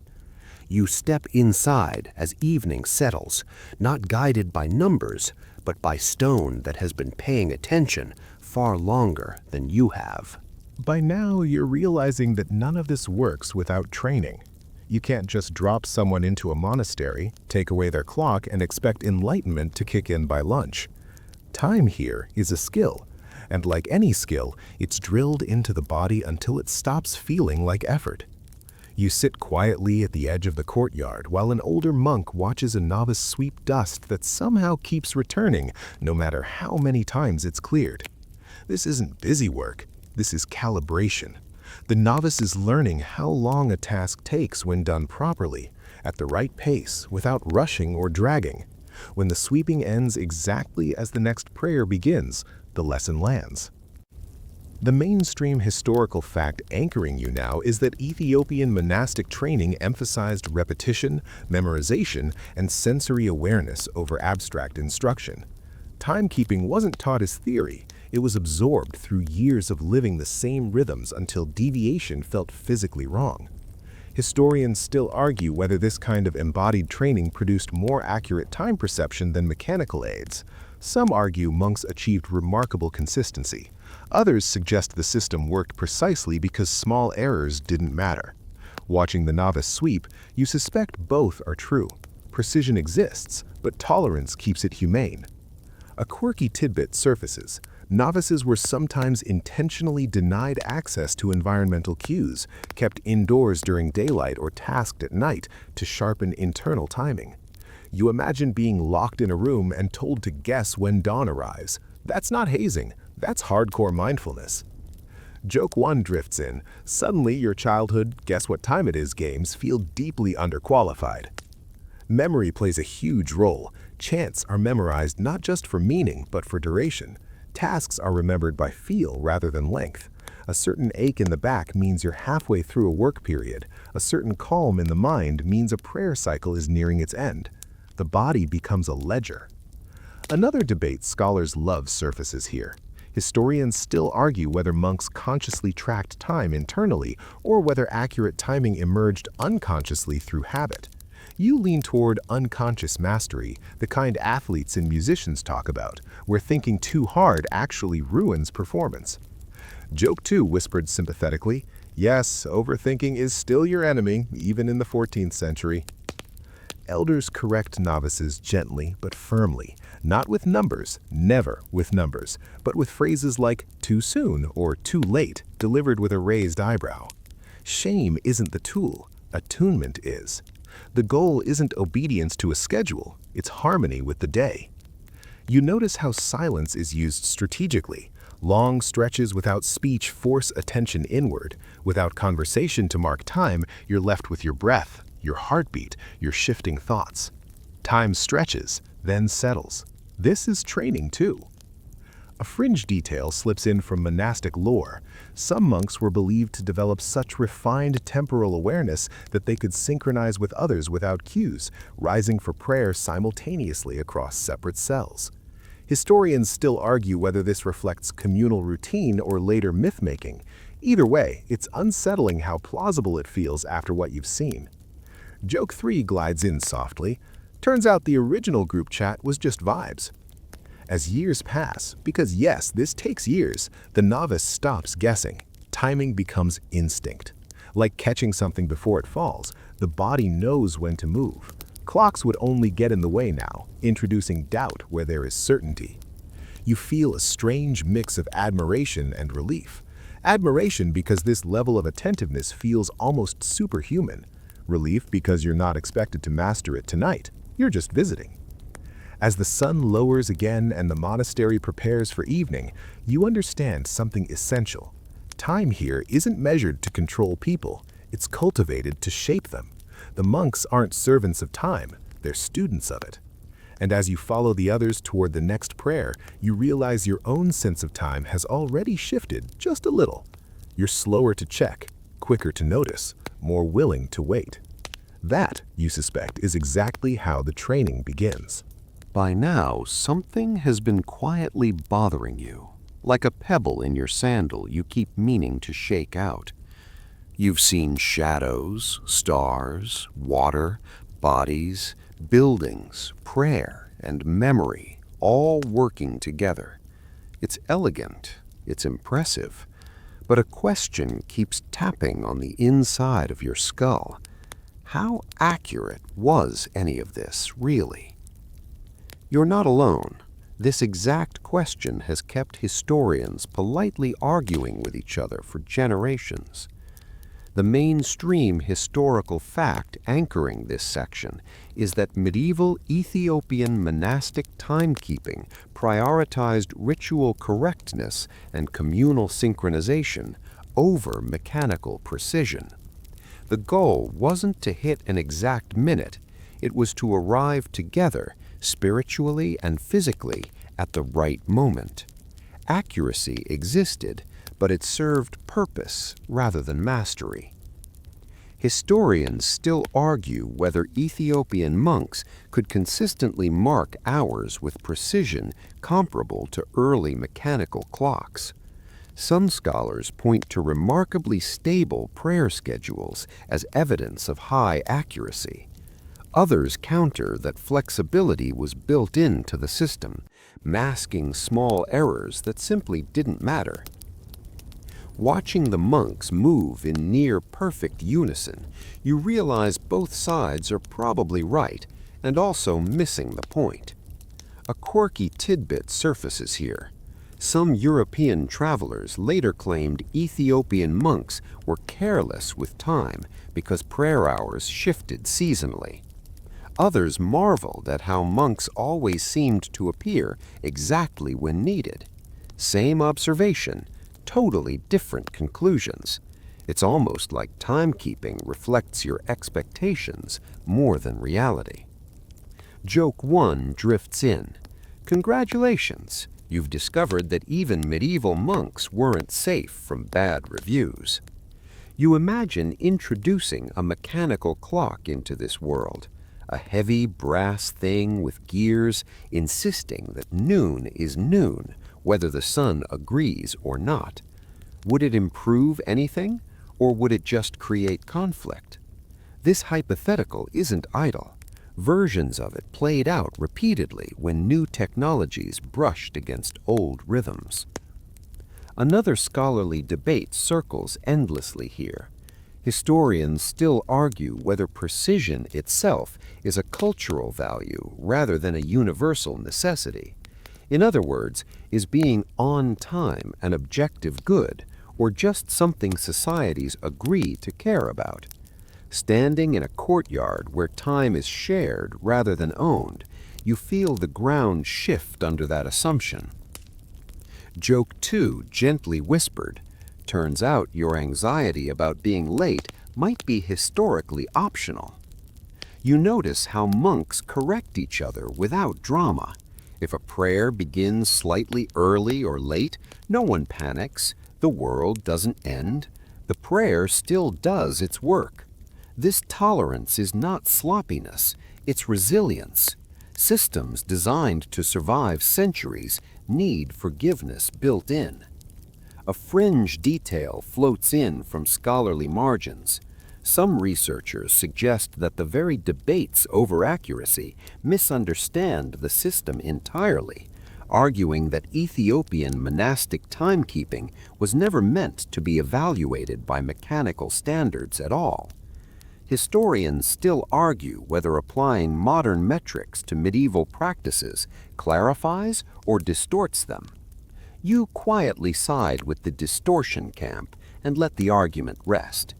You step inside as evening settles, not guided by numbers, but by stone that has been paying attention far longer than you have. By now, you're realizing that none of this works without training. You can't just drop someone into a monastery, take away their clock, and expect enlightenment to kick in by lunch. Time here is a skill, and like any skill, it's drilled into the body until it stops feeling like effort. You sit quietly at the edge of the courtyard while an older monk watches a novice sweep dust that somehow keeps returning, no matter how many times it's cleared. This isn't busy work. This is calibration. The novice is learning how long a task takes when done properly, at the right pace, without rushing or dragging. When the sweeping ends exactly as the next prayer begins, the lesson lands. The mainstream historical fact anchoring you now is that Ethiopian monastic training emphasized repetition, memorization, and sensory awareness over abstract instruction. Timekeeping wasn't taught as theory, it was absorbed through years of living the same rhythms until deviation felt physically wrong. Historians still argue whether this kind of embodied training produced more accurate time perception than mechanical aids. Some argue monks achieved remarkable consistency. Others suggest the system worked precisely because small errors didn't matter. Watching the novice sweep, you suspect both are true. Precision exists, but tolerance keeps it humane. A quirky tidbit surfaces. Novices were sometimes intentionally denied access to environmental cues, kept indoors during daylight or tasked at night to sharpen internal timing. You imagine being locked in a room and told to guess when dawn arrives. That's not hazing, that's hardcore mindfulness. Joke 1 drifts in. Suddenly your childhood guess what time it is games feel deeply underqualified. Memory plays a huge role. Chants are memorized not just for meaning, but for duration. Tasks are remembered by feel rather than length. A certain ache in the back means you're halfway through a work period. A certain calm in the mind means a prayer cycle is nearing its end. The body becomes a ledger. Another debate scholars love surfaces here. Historians still argue whether monks consciously tracked time internally or whether accurate timing emerged unconsciously through habit. You lean toward unconscious mastery, the kind athletes and musicians talk about, where thinking too hard actually ruins performance. Joke 2 whispered sympathetically, "Yes, overthinking is still your enemy, even in the 14th century." Elders correct novices gently but firmly, not with numbers, never with numbers, but with phrases like "too soon" or "too late," delivered with a raised eyebrow. Shame isn't the tool, attunement is. The goal isn't obedience to a schedule, it's harmony with the day. You notice how silence is used strategically. Long stretches without speech force attention inward. Without conversation to mark time, you're left with your breath, your heartbeat, your shifting thoughts. Time stretches, then settles. This is training too. A fringe detail slips in from monastic lore. Some monks were believed to develop such refined temporal awareness that they could synchronize with others without cues, rising for prayer simultaneously across separate cells. Historians still argue whether this reflects communal routine or later myth-making. Either way, it's unsettling how plausible it feels after what you've seen. Joke 3 glides in softly. Turns out the original group chat was just vibes. As years pass, because yes, this takes years, the novice stops guessing. Timing becomes instinct. Like catching something before it falls, the body knows when to move. Clocks would only get in the way now, introducing doubt where there is certainty. You feel a strange mix of admiration and relief. Admiration because this level of attentiveness feels almost superhuman. Relief because you're not expected to master it tonight. You're just visiting. As the sun lowers again and the monastery prepares for evening, you understand something essential. Time here isn't measured to control people, it's cultivated to shape them. The monks aren't servants of time, they're students of it. And as you follow the others toward the next prayer, you realize your own sense of time has already shifted just a little. You're slower to check, quicker to notice, more willing to wait. That, you suspect, is exactly how the training begins. By now, something has been quietly bothering you, like a pebble in your sandal you keep meaning to shake out. You've seen shadows, stars, water, bodies, buildings, prayer, and memory all working together. It's elegant, it's impressive, but a question keeps tapping on the inside of your skull. How accurate was any of this, really? You're not alone. This exact question has kept historians politely arguing with each other for generations. The mainstream historical fact anchoring this section is that medieval Ethiopian monastic timekeeping prioritized ritual correctness and communal synchronization over mechanical precision. The goal wasn't to hit an exact minute, it was to arrive together spiritually and physically at the right moment. Accuracy existed, but it served purpose rather than mastery. Historians still argue whether Ethiopian monks could consistently mark hours with precision comparable to early mechanical clocks. Some scholars point to remarkably stable prayer schedules as evidence of high accuracy. Others counter that flexibility was built into the system, masking small errors that simply didn't matter. Watching the monks move in near-perfect unison, you realize both sides are probably right and also missing the point. A quirky tidbit surfaces here. Some European travelers later claimed Ethiopian monks were careless with time because prayer hours shifted seasonally. Others marveled at how monks always seemed to appear exactly when needed. Same observation, totally different conclusions. It's almost like timekeeping reflects your expectations more than reality. Joke 1 drifts in. Congratulations, you've discovered that even medieval monks weren't safe from bad reviews. You imagine introducing a mechanical clock into this world, a heavy brass thing with gears insisting that noon is noon, whether the sun agrees or not. Would it improve anything, or would it just create conflict? This hypothetical isn't idle. Versions of it played out repeatedly when new technologies brushed against old rhythms. Another scholarly debate circles endlessly here. Historians still argue whether precision itself is a cultural value rather than a universal necessity. In other words, is being on time an objective good, or just something societies agree to care about? Standing in a courtyard where time is shared rather than owned, you feel the ground shift under that assumption. Joke 2 gently whispered, turns out your anxiety about being late might be historically optional. You notice how monks correct each other without drama. If a prayer begins slightly early or late, no one panics, the world doesn't end, the prayer still does its work. This tolerance is not sloppiness, it's resilience. Systems designed to survive centuries need forgiveness built in. A fringe detail floats in from scholarly margins. Some researchers suggest that the very debates over accuracy misunderstand the system entirely, arguing that Ethiopian monastic timekeeping was never meant to be evaluated by mechanical standards at all. Historians still argue whether applying modern metrics to medieval practices clarifies or distorts them. You quietly side with the distortion camp and let the argument rest.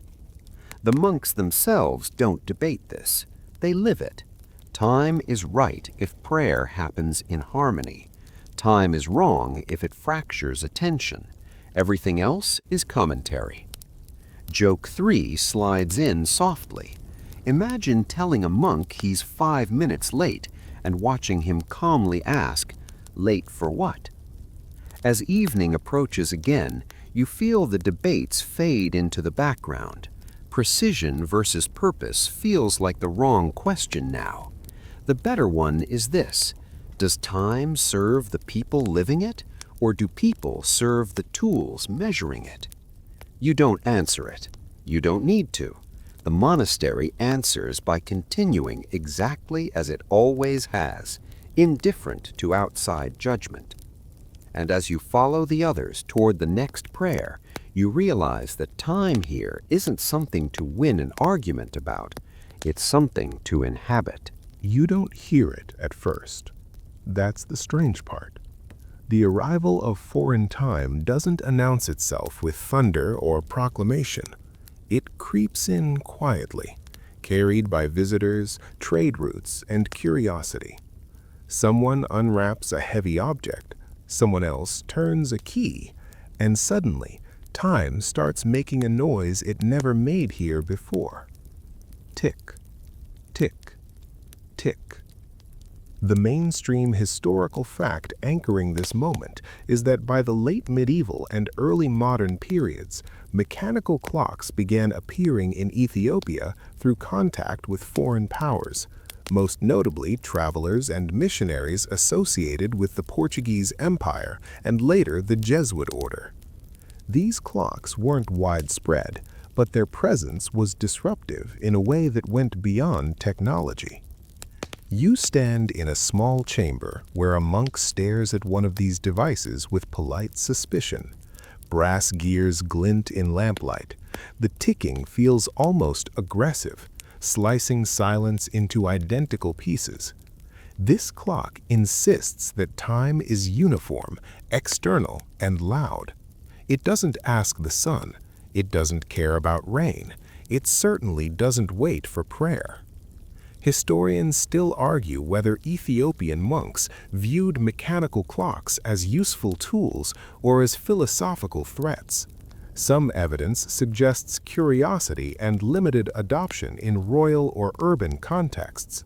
The monks themselves don't debate this. They live it. Time is right if prayer happens in harmony. Time is wrong if it fractures attention. Everything else is commentary. Joke 3 slides in softly. Imagine telling a monk he's 5 minutes late and watching him calmly ask, "Late for what?" As evening approaches again, you feel the debates fade into the background. Precision versus purpose feels like the wrong question now. The better one is this: does time serve the people living it, or do people serve the tools measuring it? You don't answer it. You don't need to. The monastery answers by continuing exactly as it always has, indifferent to outside judgment. And as you follow the others toward the next prayer, you realize that time here isn't something to win an argument about. It's something to inhabit. You don't hear it at first. That's the strange part. The arrival of foreign time doesn't announce itself with thunder or proclamation. It creeps in quietly, carried by visitors, trade routes, and curiosity. Someone unwraps a heavy object, someone else turns a key, and suddenly, time starts making a noise it never made here before. Tick, tick, tick. The mainstream historical fact anchoring this moment is that by the late medieval and early modern periods, mechanical clocks began appearing in Ethiopia through contact with foreign powers, most notably travelers and missionaries associated with the Portuguese Empire and later the Jesuit order. These clocks weren't widespread, but their presence was disruptive in a way that went beyond technology. You stand in a small chamber where a monk stares at one of these devices with polite suspicion. Brass gears glint in lamplight. The ticking feels almost aggressive, slicing silence into identical pieces. This clock insists that time is uniform, external, and loud. It doesn't ask the sun. It doesn't care about rain. It certainly doesn't wait for prayer. Historians still argue whether Ethiopian monks viewed mechanical clocks as useful tools or as philosophical threats. Some evidence suggests curiosity and limited adoption in royal or urban contexts.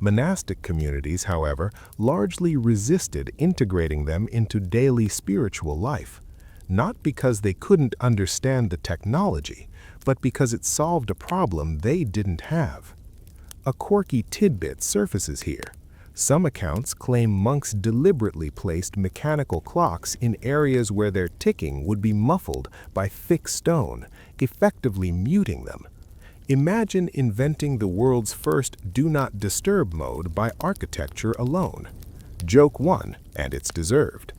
Monastic communities, however, largely resisted integrating them into daily spiritual life, not because they couldn't understand the technology, but because it solved a problem they didn't have. A quirky tidbit surfaces here. Some accounts claim monks deliberately placed mechanical clocks in areas where their ticking would be muffled by thick stone, effectively muting them. Imagine inventing the world's first Do Not Disturb mode by architecture alone. Joke 1, and it's deserved.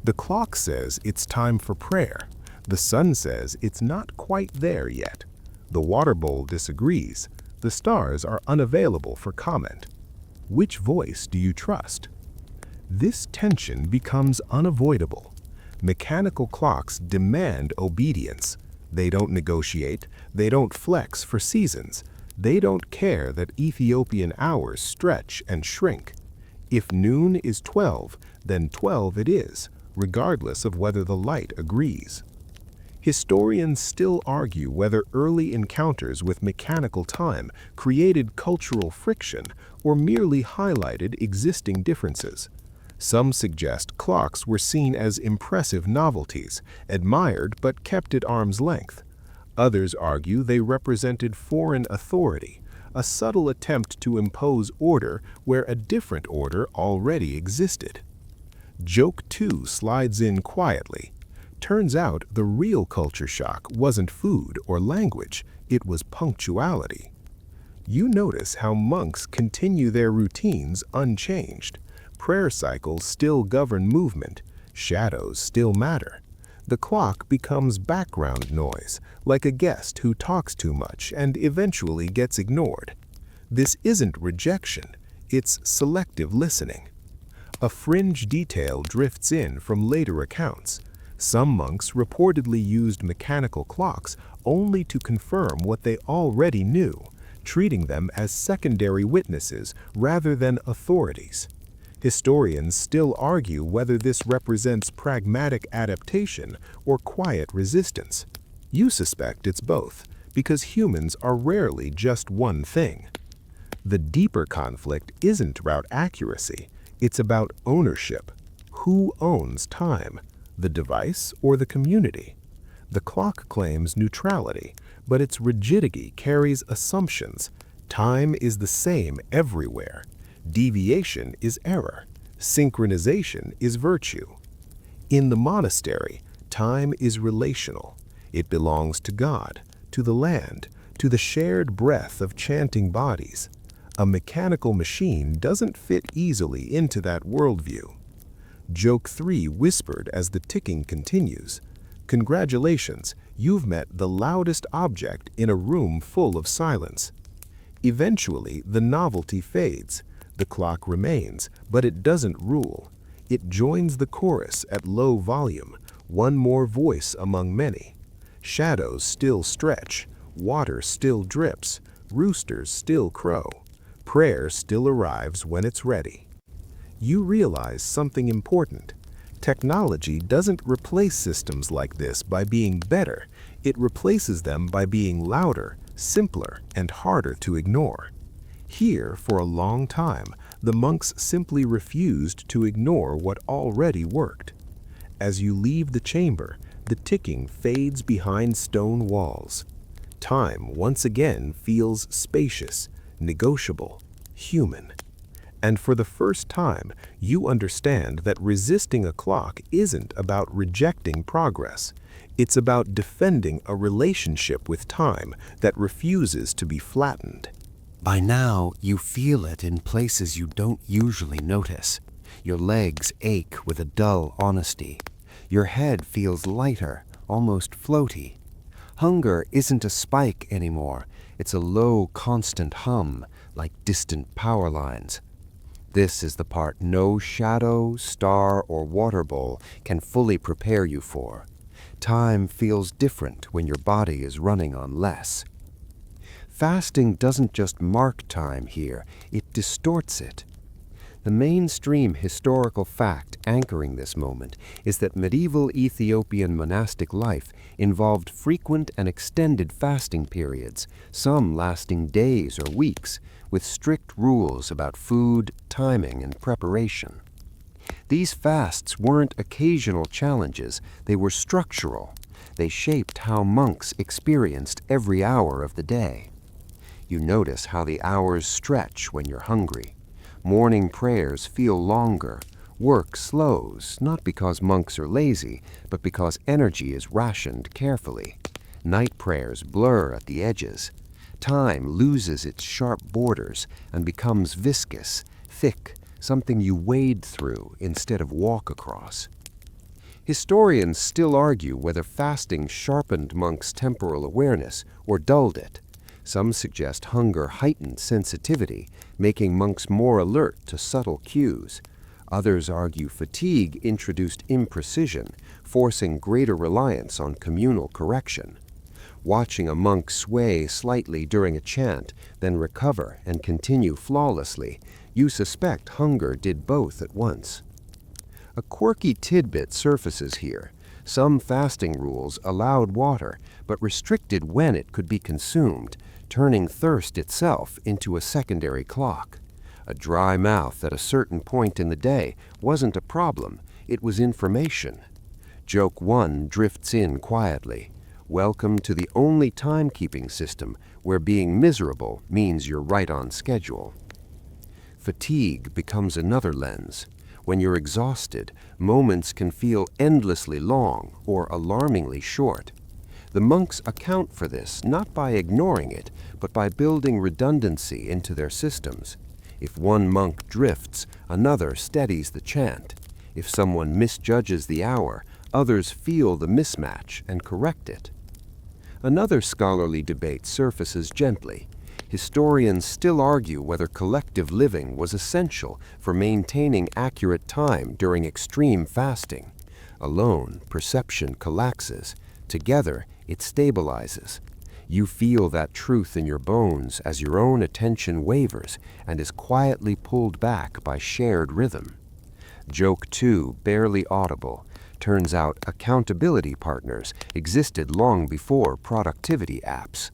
The clock says it's time for prayer. The sun says it's not quite there yet. The water bowl disagrees. The stars are unavailable for comment. Which voice do you trust? This tension becomes unavoidable. Mechanical clocks demand obedience. They don't negotiate. They don't flex for seasons. They don't care that Ethiopian hours stretch and shrink. If noon is 12, then 12 it is, regardless of whether the light agrees. Historians still argue whether early encounters with mechanical time created cultural friction or merely highlighted existing differences. Some suggest clocks were seen as impressive novelties, admired but kept at arm's length. Others argue they represented foreign authority, a subtle attempt to impose order where a different order already existed. Joke 2 slides in quietly. Turns out the real culture shock wasn't food or language, it was punctuality. You notice how monks continue their routines unchanged. Prayer cycles still govern movement, shadows still matter. The clock becomes background noise, like a guest who talks too much and eventually gets ignored. This isn't rejection, it's selective listening. A fringe detail drifts in from later accounts. Some monks reportedly used mechanical clocks only to confirm what they already knew, treating them as secondary witnesses rather than authorities. Historians still argue whether this represents pragmatic adaptation or quiet resistance. You suspect it's both, because humans are rarely just one thing. The deeper conflict isn't about accuracy, it's about ownership. Who owns time? The device or the community? The clock claims neutrality, but its rigidity carries assumptions. Time is the same everywhere. Deviation is error. Synchronization is virtue. In the monastery, time is relational. It belongs to God, to the land, to the shared breath of chanting bodies. A mechanical machine doesn't fit easily into that worldview. Joke 3 whispered as the ticking continues. Congratulations, you've met the loudest object in a room full of silence. Eventually, the novelty fades. The clock remains, but it doesn't rule. It joins the chorus at low volume, one more voice among many. Shadows still stretch, water still drips, roosters still crow. Prayer still arrives when it's ready. You realize something important. Technology doesn't replace systems like this by being better. It replaces them by being louder, simpler, and harder to ignore. Here, for a long time, The monks simply refused to ignore what already worked. As you leave the chamber, the ticking fades behind stone walls. Time once again feels spacious, negotiable, human. And for the first time, you understand that resisting a clock isn't about rejecting progress. It's about defending a relationship with time that refuses to be flattened. By now, you feel it in places you don't usually notice. Your legs ache with a dull honesty. Your head feels lighter, almost floaty. Hunger isn't a spike anymore. It's a low, constant hum, like distant power lines. This is the part no shadow, star, or water bowl can fully prepare you for. Time feels different when your body is running on less. Fasting doesn't just mark time here, it distorts it. The mainstream historical fact anchoring this moment is that medieval Ethiopian monastic life involved frequent and extended fasting periods, some lasting days or weeks, with strict rules about food, timing, and preparation. These fasts weren't occasional challenges, they were structural. They shaped how monks experienced every hour of the day. You notice how the hours stretch when you're hungry. Morning prayers feel longer. Work slows, not because monks are lazy, but because energy is rationed carefully. Night prayers blur at the edges. Time loses its sharp borders and becomes viscous, thick, something you wade through instead of walk across. Historians still argue whether fasting sharpened monks' temporal awareness or dulled it. Some suggest hunger heightened sensitivity, making monks more alert to subtle cues. Others argue fatigue introduced imprecision, forcing greater reliance on communal correction. Watching a monk sway slightly during a chant, then recover and continue flawlessly, you suspect hunger did both at once. A quirky tidbit surfaces here. Some fasting rules allowed water, but restricted when it could be consumed, turning thirst itself into a secondary clock. A dry mouth at a certain point in the day wasn't a problem, it was information. Joke 1 drifts in quietly. Welcome to the only timekeeping system where being miserable means you're right on schedule. Fatigue becomes another lens. When you're exhausted, moments can feel endlessly long or alarmingly short. The monks account for this not by ignoring it, but by building redundancy into their systems. If one monk drifts, another steadies the chant. If someone misjudges the hour, others feel the mismatch and correct it. Another scholarly debate surfaces gently. Historians still argue whether collective living was essential for maintaining accurate time during extreme fasting. Alone, perception collapses. Together, it stabilizes. You feel that truth in your bones as your own attention wavers and is quietly pulled back by shared rhythm. Joke 2, barely audible. Turns out accountability partners existed long before productivity apps.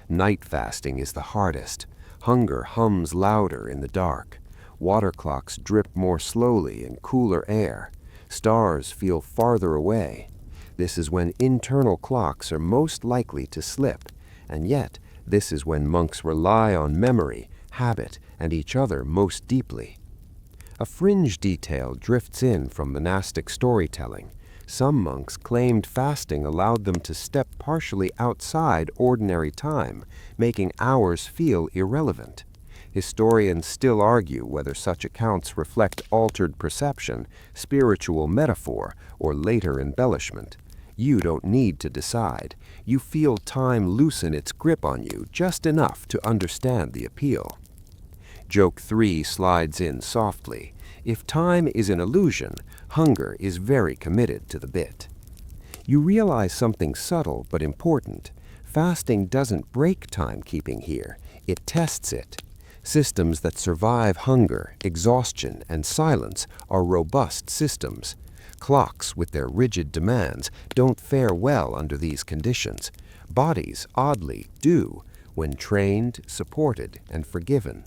Night fasting is the hardest. Hunger hums louder in the dark. Water clocks drip more slowly in cooler air. Stars feel farther away. This is when internal clocks are most likely to slip, and yet this is when monks rely on memory, habit, and each other most deeply. A fringe detail drifts in from monastic storytelling. Some monks claimed fasting allowed them to step partially outside ordinary time, making hours feel irrelevant. Historians still argue whether such accounts reflect altered perception, spiritual metaphor, or later embellishment. You don't need to decide. You feel time loosen its grip on you just enough to understand the appeal. Joke 3 slides in softly. If time is an illusion, hunger is very committed to the bit. You realize something subtle but important. Fasting doesn't break timekeeping here. It tests it. Systems that survive hunger, exhaustion, and silence are robust systems. Clocks, with their rigid demands, don't fare well under these conditions. Bodies, oddly, do, when trained, supported, and forgiven.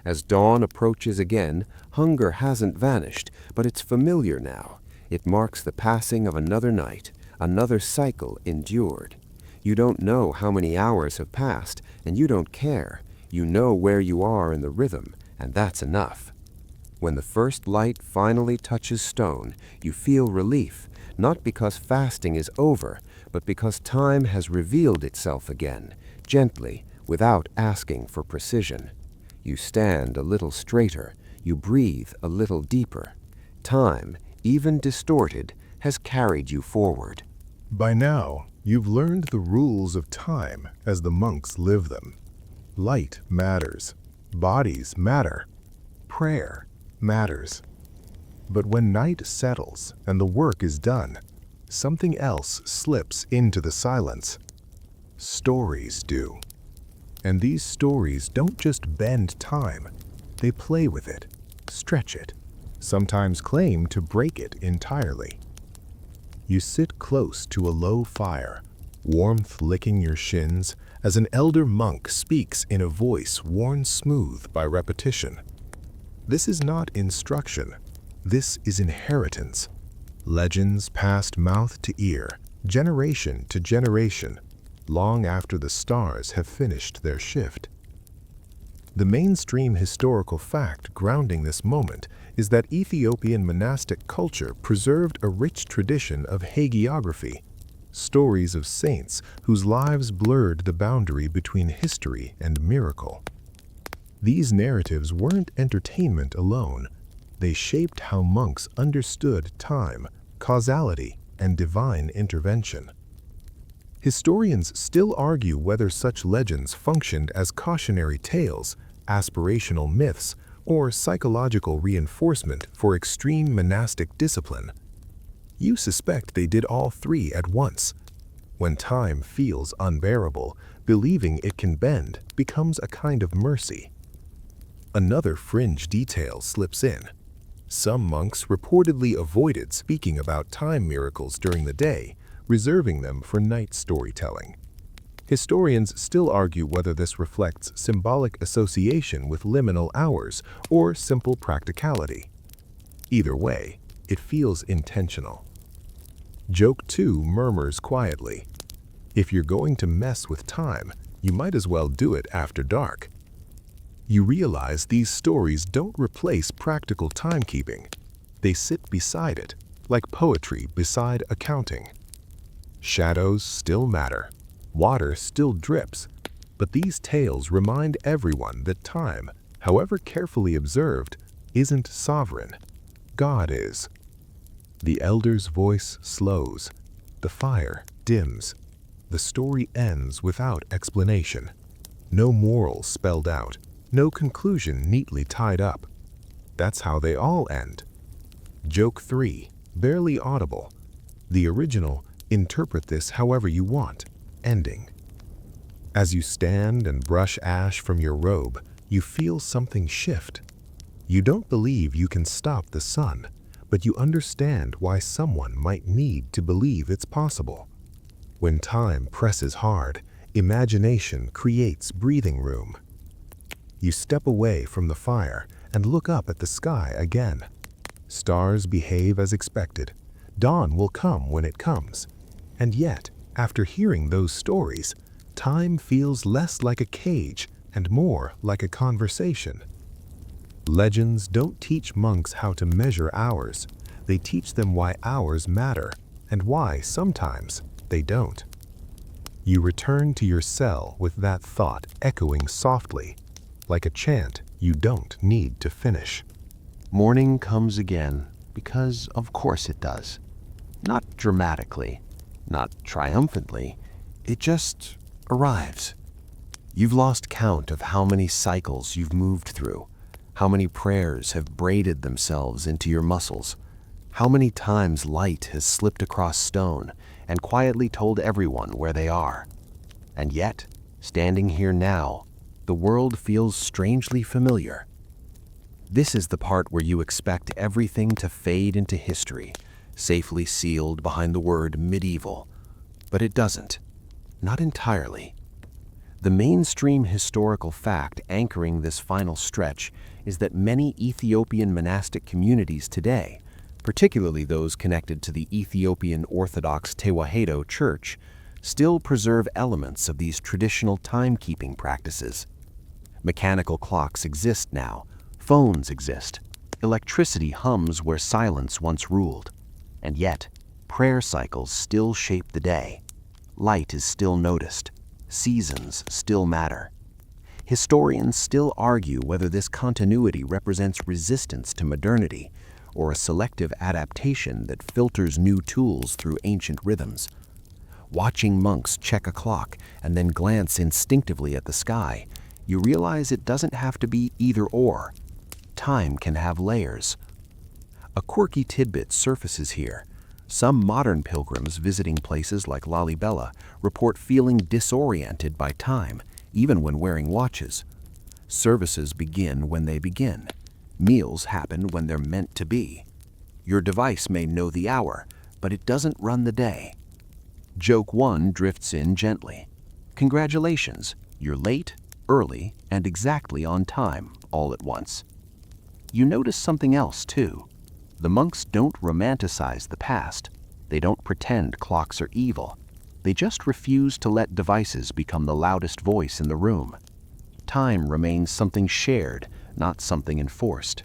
As dawn approaches again, hunger hasn't vanished, but it's familiar now. It marks the passing of another night, another cycle endured. You don't know how many hours have passed, and you don't care. You know where you are in the rhythm, and that's enough. When the first light finally touches stone, you feel relief, not because fasting is over, but because time has revealed itself again, gently, without asking for precision. You stand a little straighter, you breathe a little deeper. Time, even distorted, has carried you forward. By now, you've learned the rules of time as the monks live them. Light matters. Bodies matter. Prayer matters. But when night settles and the work is done, something else slips into the silence. Stories do. And these stories don't just bend time, they play with it, stretch it, sometimes claim to break it entirely. You sit close to a low fire, warmth licking your shins, as an elder monk speaks in a voice worn smooth by repetition. This is not instruction, this is inheritance. Legends passed mouth to ear, generation to generation, long after the stars have finished their shift. The mainstream historical fact grounding this moment is that Ethiopian monastic culture preserved a rich tradition of hagiography, stories of saints whose lives blurred the boundary between history and miracle. These narratives weren't entertainment alone. They shaped how monks understood time, causality, and divine intervention. Historians still argue whether such legends functioned as cautionary tales, aspirational myths, or psychological reinforcement for extreme monastic discipline. You suspect they did all three at once. When time feels unbearable, believing it can bend becomes a kind of mercy. Another fringe detail slips in. Some monks reportedly avoided speaking about time miracles during the day, reserving them for night storytelling. Historians still argue whether this reflects symbolic association with liminal hours or simple practicality. Either way, it feels intentional. Joke 2 murmurs quietly, "If you're going to mess with time, you might as well do it after dark." You realize these stories don't replace practical timekeeping. They sit beside it, like poetry beside accounting. Shadows still matter. Water still drips. But these tales remind everyone that time, however carefully observed, isn't sovereign. God is. The elder's voice slows. The fire dims. The story ends without explanation. No moral spelled out. No conclusion neatly tied up. That's how they all end. Joke 3, barely audible. The original, interpret this however you want, ending. As you stand and brush ash from your robe, you feel something shift. You don't believe you can stop the sun, but you understand why someone might need to believe it's possible. When time presses hard, imagination creates breathing room. You step away from the fire and look up at the sky again. Stars behave as expected. Dawn will come when it comes. And yet, after hearing those stories, time feels less like a cage and more like a conversation. Legends don't teach monks how to measure hours. They teach them why hours matter and why sometimes they don't. You return to your cell with that thought echoing softly, like a chant you don't need to finish. Morning comes again, because of course it does. Not dramatically, not triumphantly, it just arrives. You've lost count of how many cycles you've moved through, how many prayers have braided themselves into your muscles, how many times light has slipped across stone and quietly told everyone where they are. And yet, standing here now, the world feels strangely familiar. This is the part where you expect everything to fade into history, safely sealed behind the word medieval. But it doesn't. Not entirely. The mainstream historical fact anchoring this final stretch is that many Ethiopian monastic communities today, particularly those connected to the Ethiopian Orthodox Tewahedo Church, still preserve elements of these traditional timekeeping practices. Mechanical clocks exist now, phones exist, electricity hums where silence once ruled, and yet prayer cycles still shape the day. Light is still noticed, seasons still matter. Historians still argue whether this continuity represents resistance to modernity or a selective adaptation that filters new tools through ancient rhythms. Watching monks check a clock and then glance instinctively at the sky, you realize it doesn't have to be either or. Time can have layers. A quirky tidbit surfaces here. Some modern pilgrims visiting places like Lalibela report feeling disoriented by time, even when wearing watches. Services begin when they begin. Meals happen when they're meant to be. Your device may know the hour, but it doesn't run the day. Joke 1 drifts in gently. Congratulations, you're late, early, and exactly on time, all at once. You notice something else, too. The monks don't romanticize the past. They don't pretend clocks are evil. They just refuse to let devices become the loudest voice in the room. Time remains something shared, not something enforced.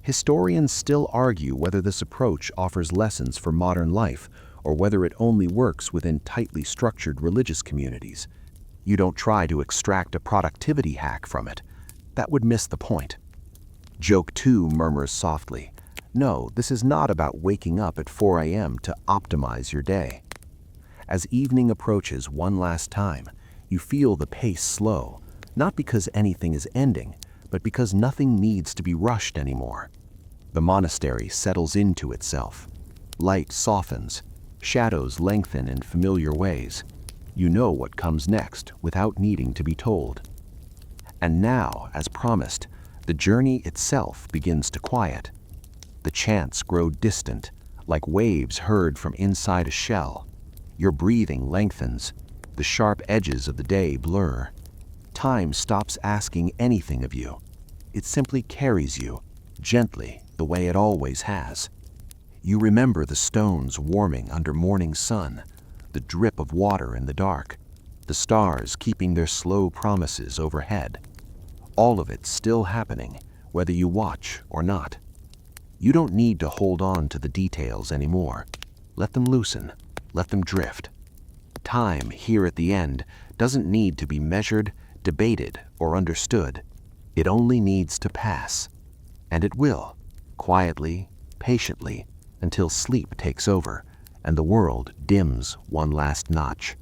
Historians still argue whether this approach offers lessons for modern life or whether it only works within tightly structured religious communities. You don't try to extract a productivity hack from it. That would miss the point. Joke 2 murmurs softly, "No, this is not about waking up at 4 a.m. to optimize your day." As evening approaches one last time, you feel the pace slow, not because anything is ending, but because nothing needs to be rushed anymore. The monastery settles into itself. Light softens, shadows lengthen in familiar ways. You know what comes next without needing to be told. And now, as promised, the journey itself begins to quiet. The chants grow distant, like waves heard from inside a shell. Your breathing lengthens. The sharp edges of the day blur. Time stops asking anything of you. It simply carries you, gently, the way it always has. You remember the stones warming under morning sun, the drip of water in the dark, the stars keeping their slow promises overhead. All of it still happening, whether you watch or not. You don't need to hold on to the details anymore. Let them loosen, let them drift. Time here at the end doesn't need to be measured, debated, or understood. It only needs to pass. And it will, quietly, patiently, until sleep takes over and the world dims one last notch.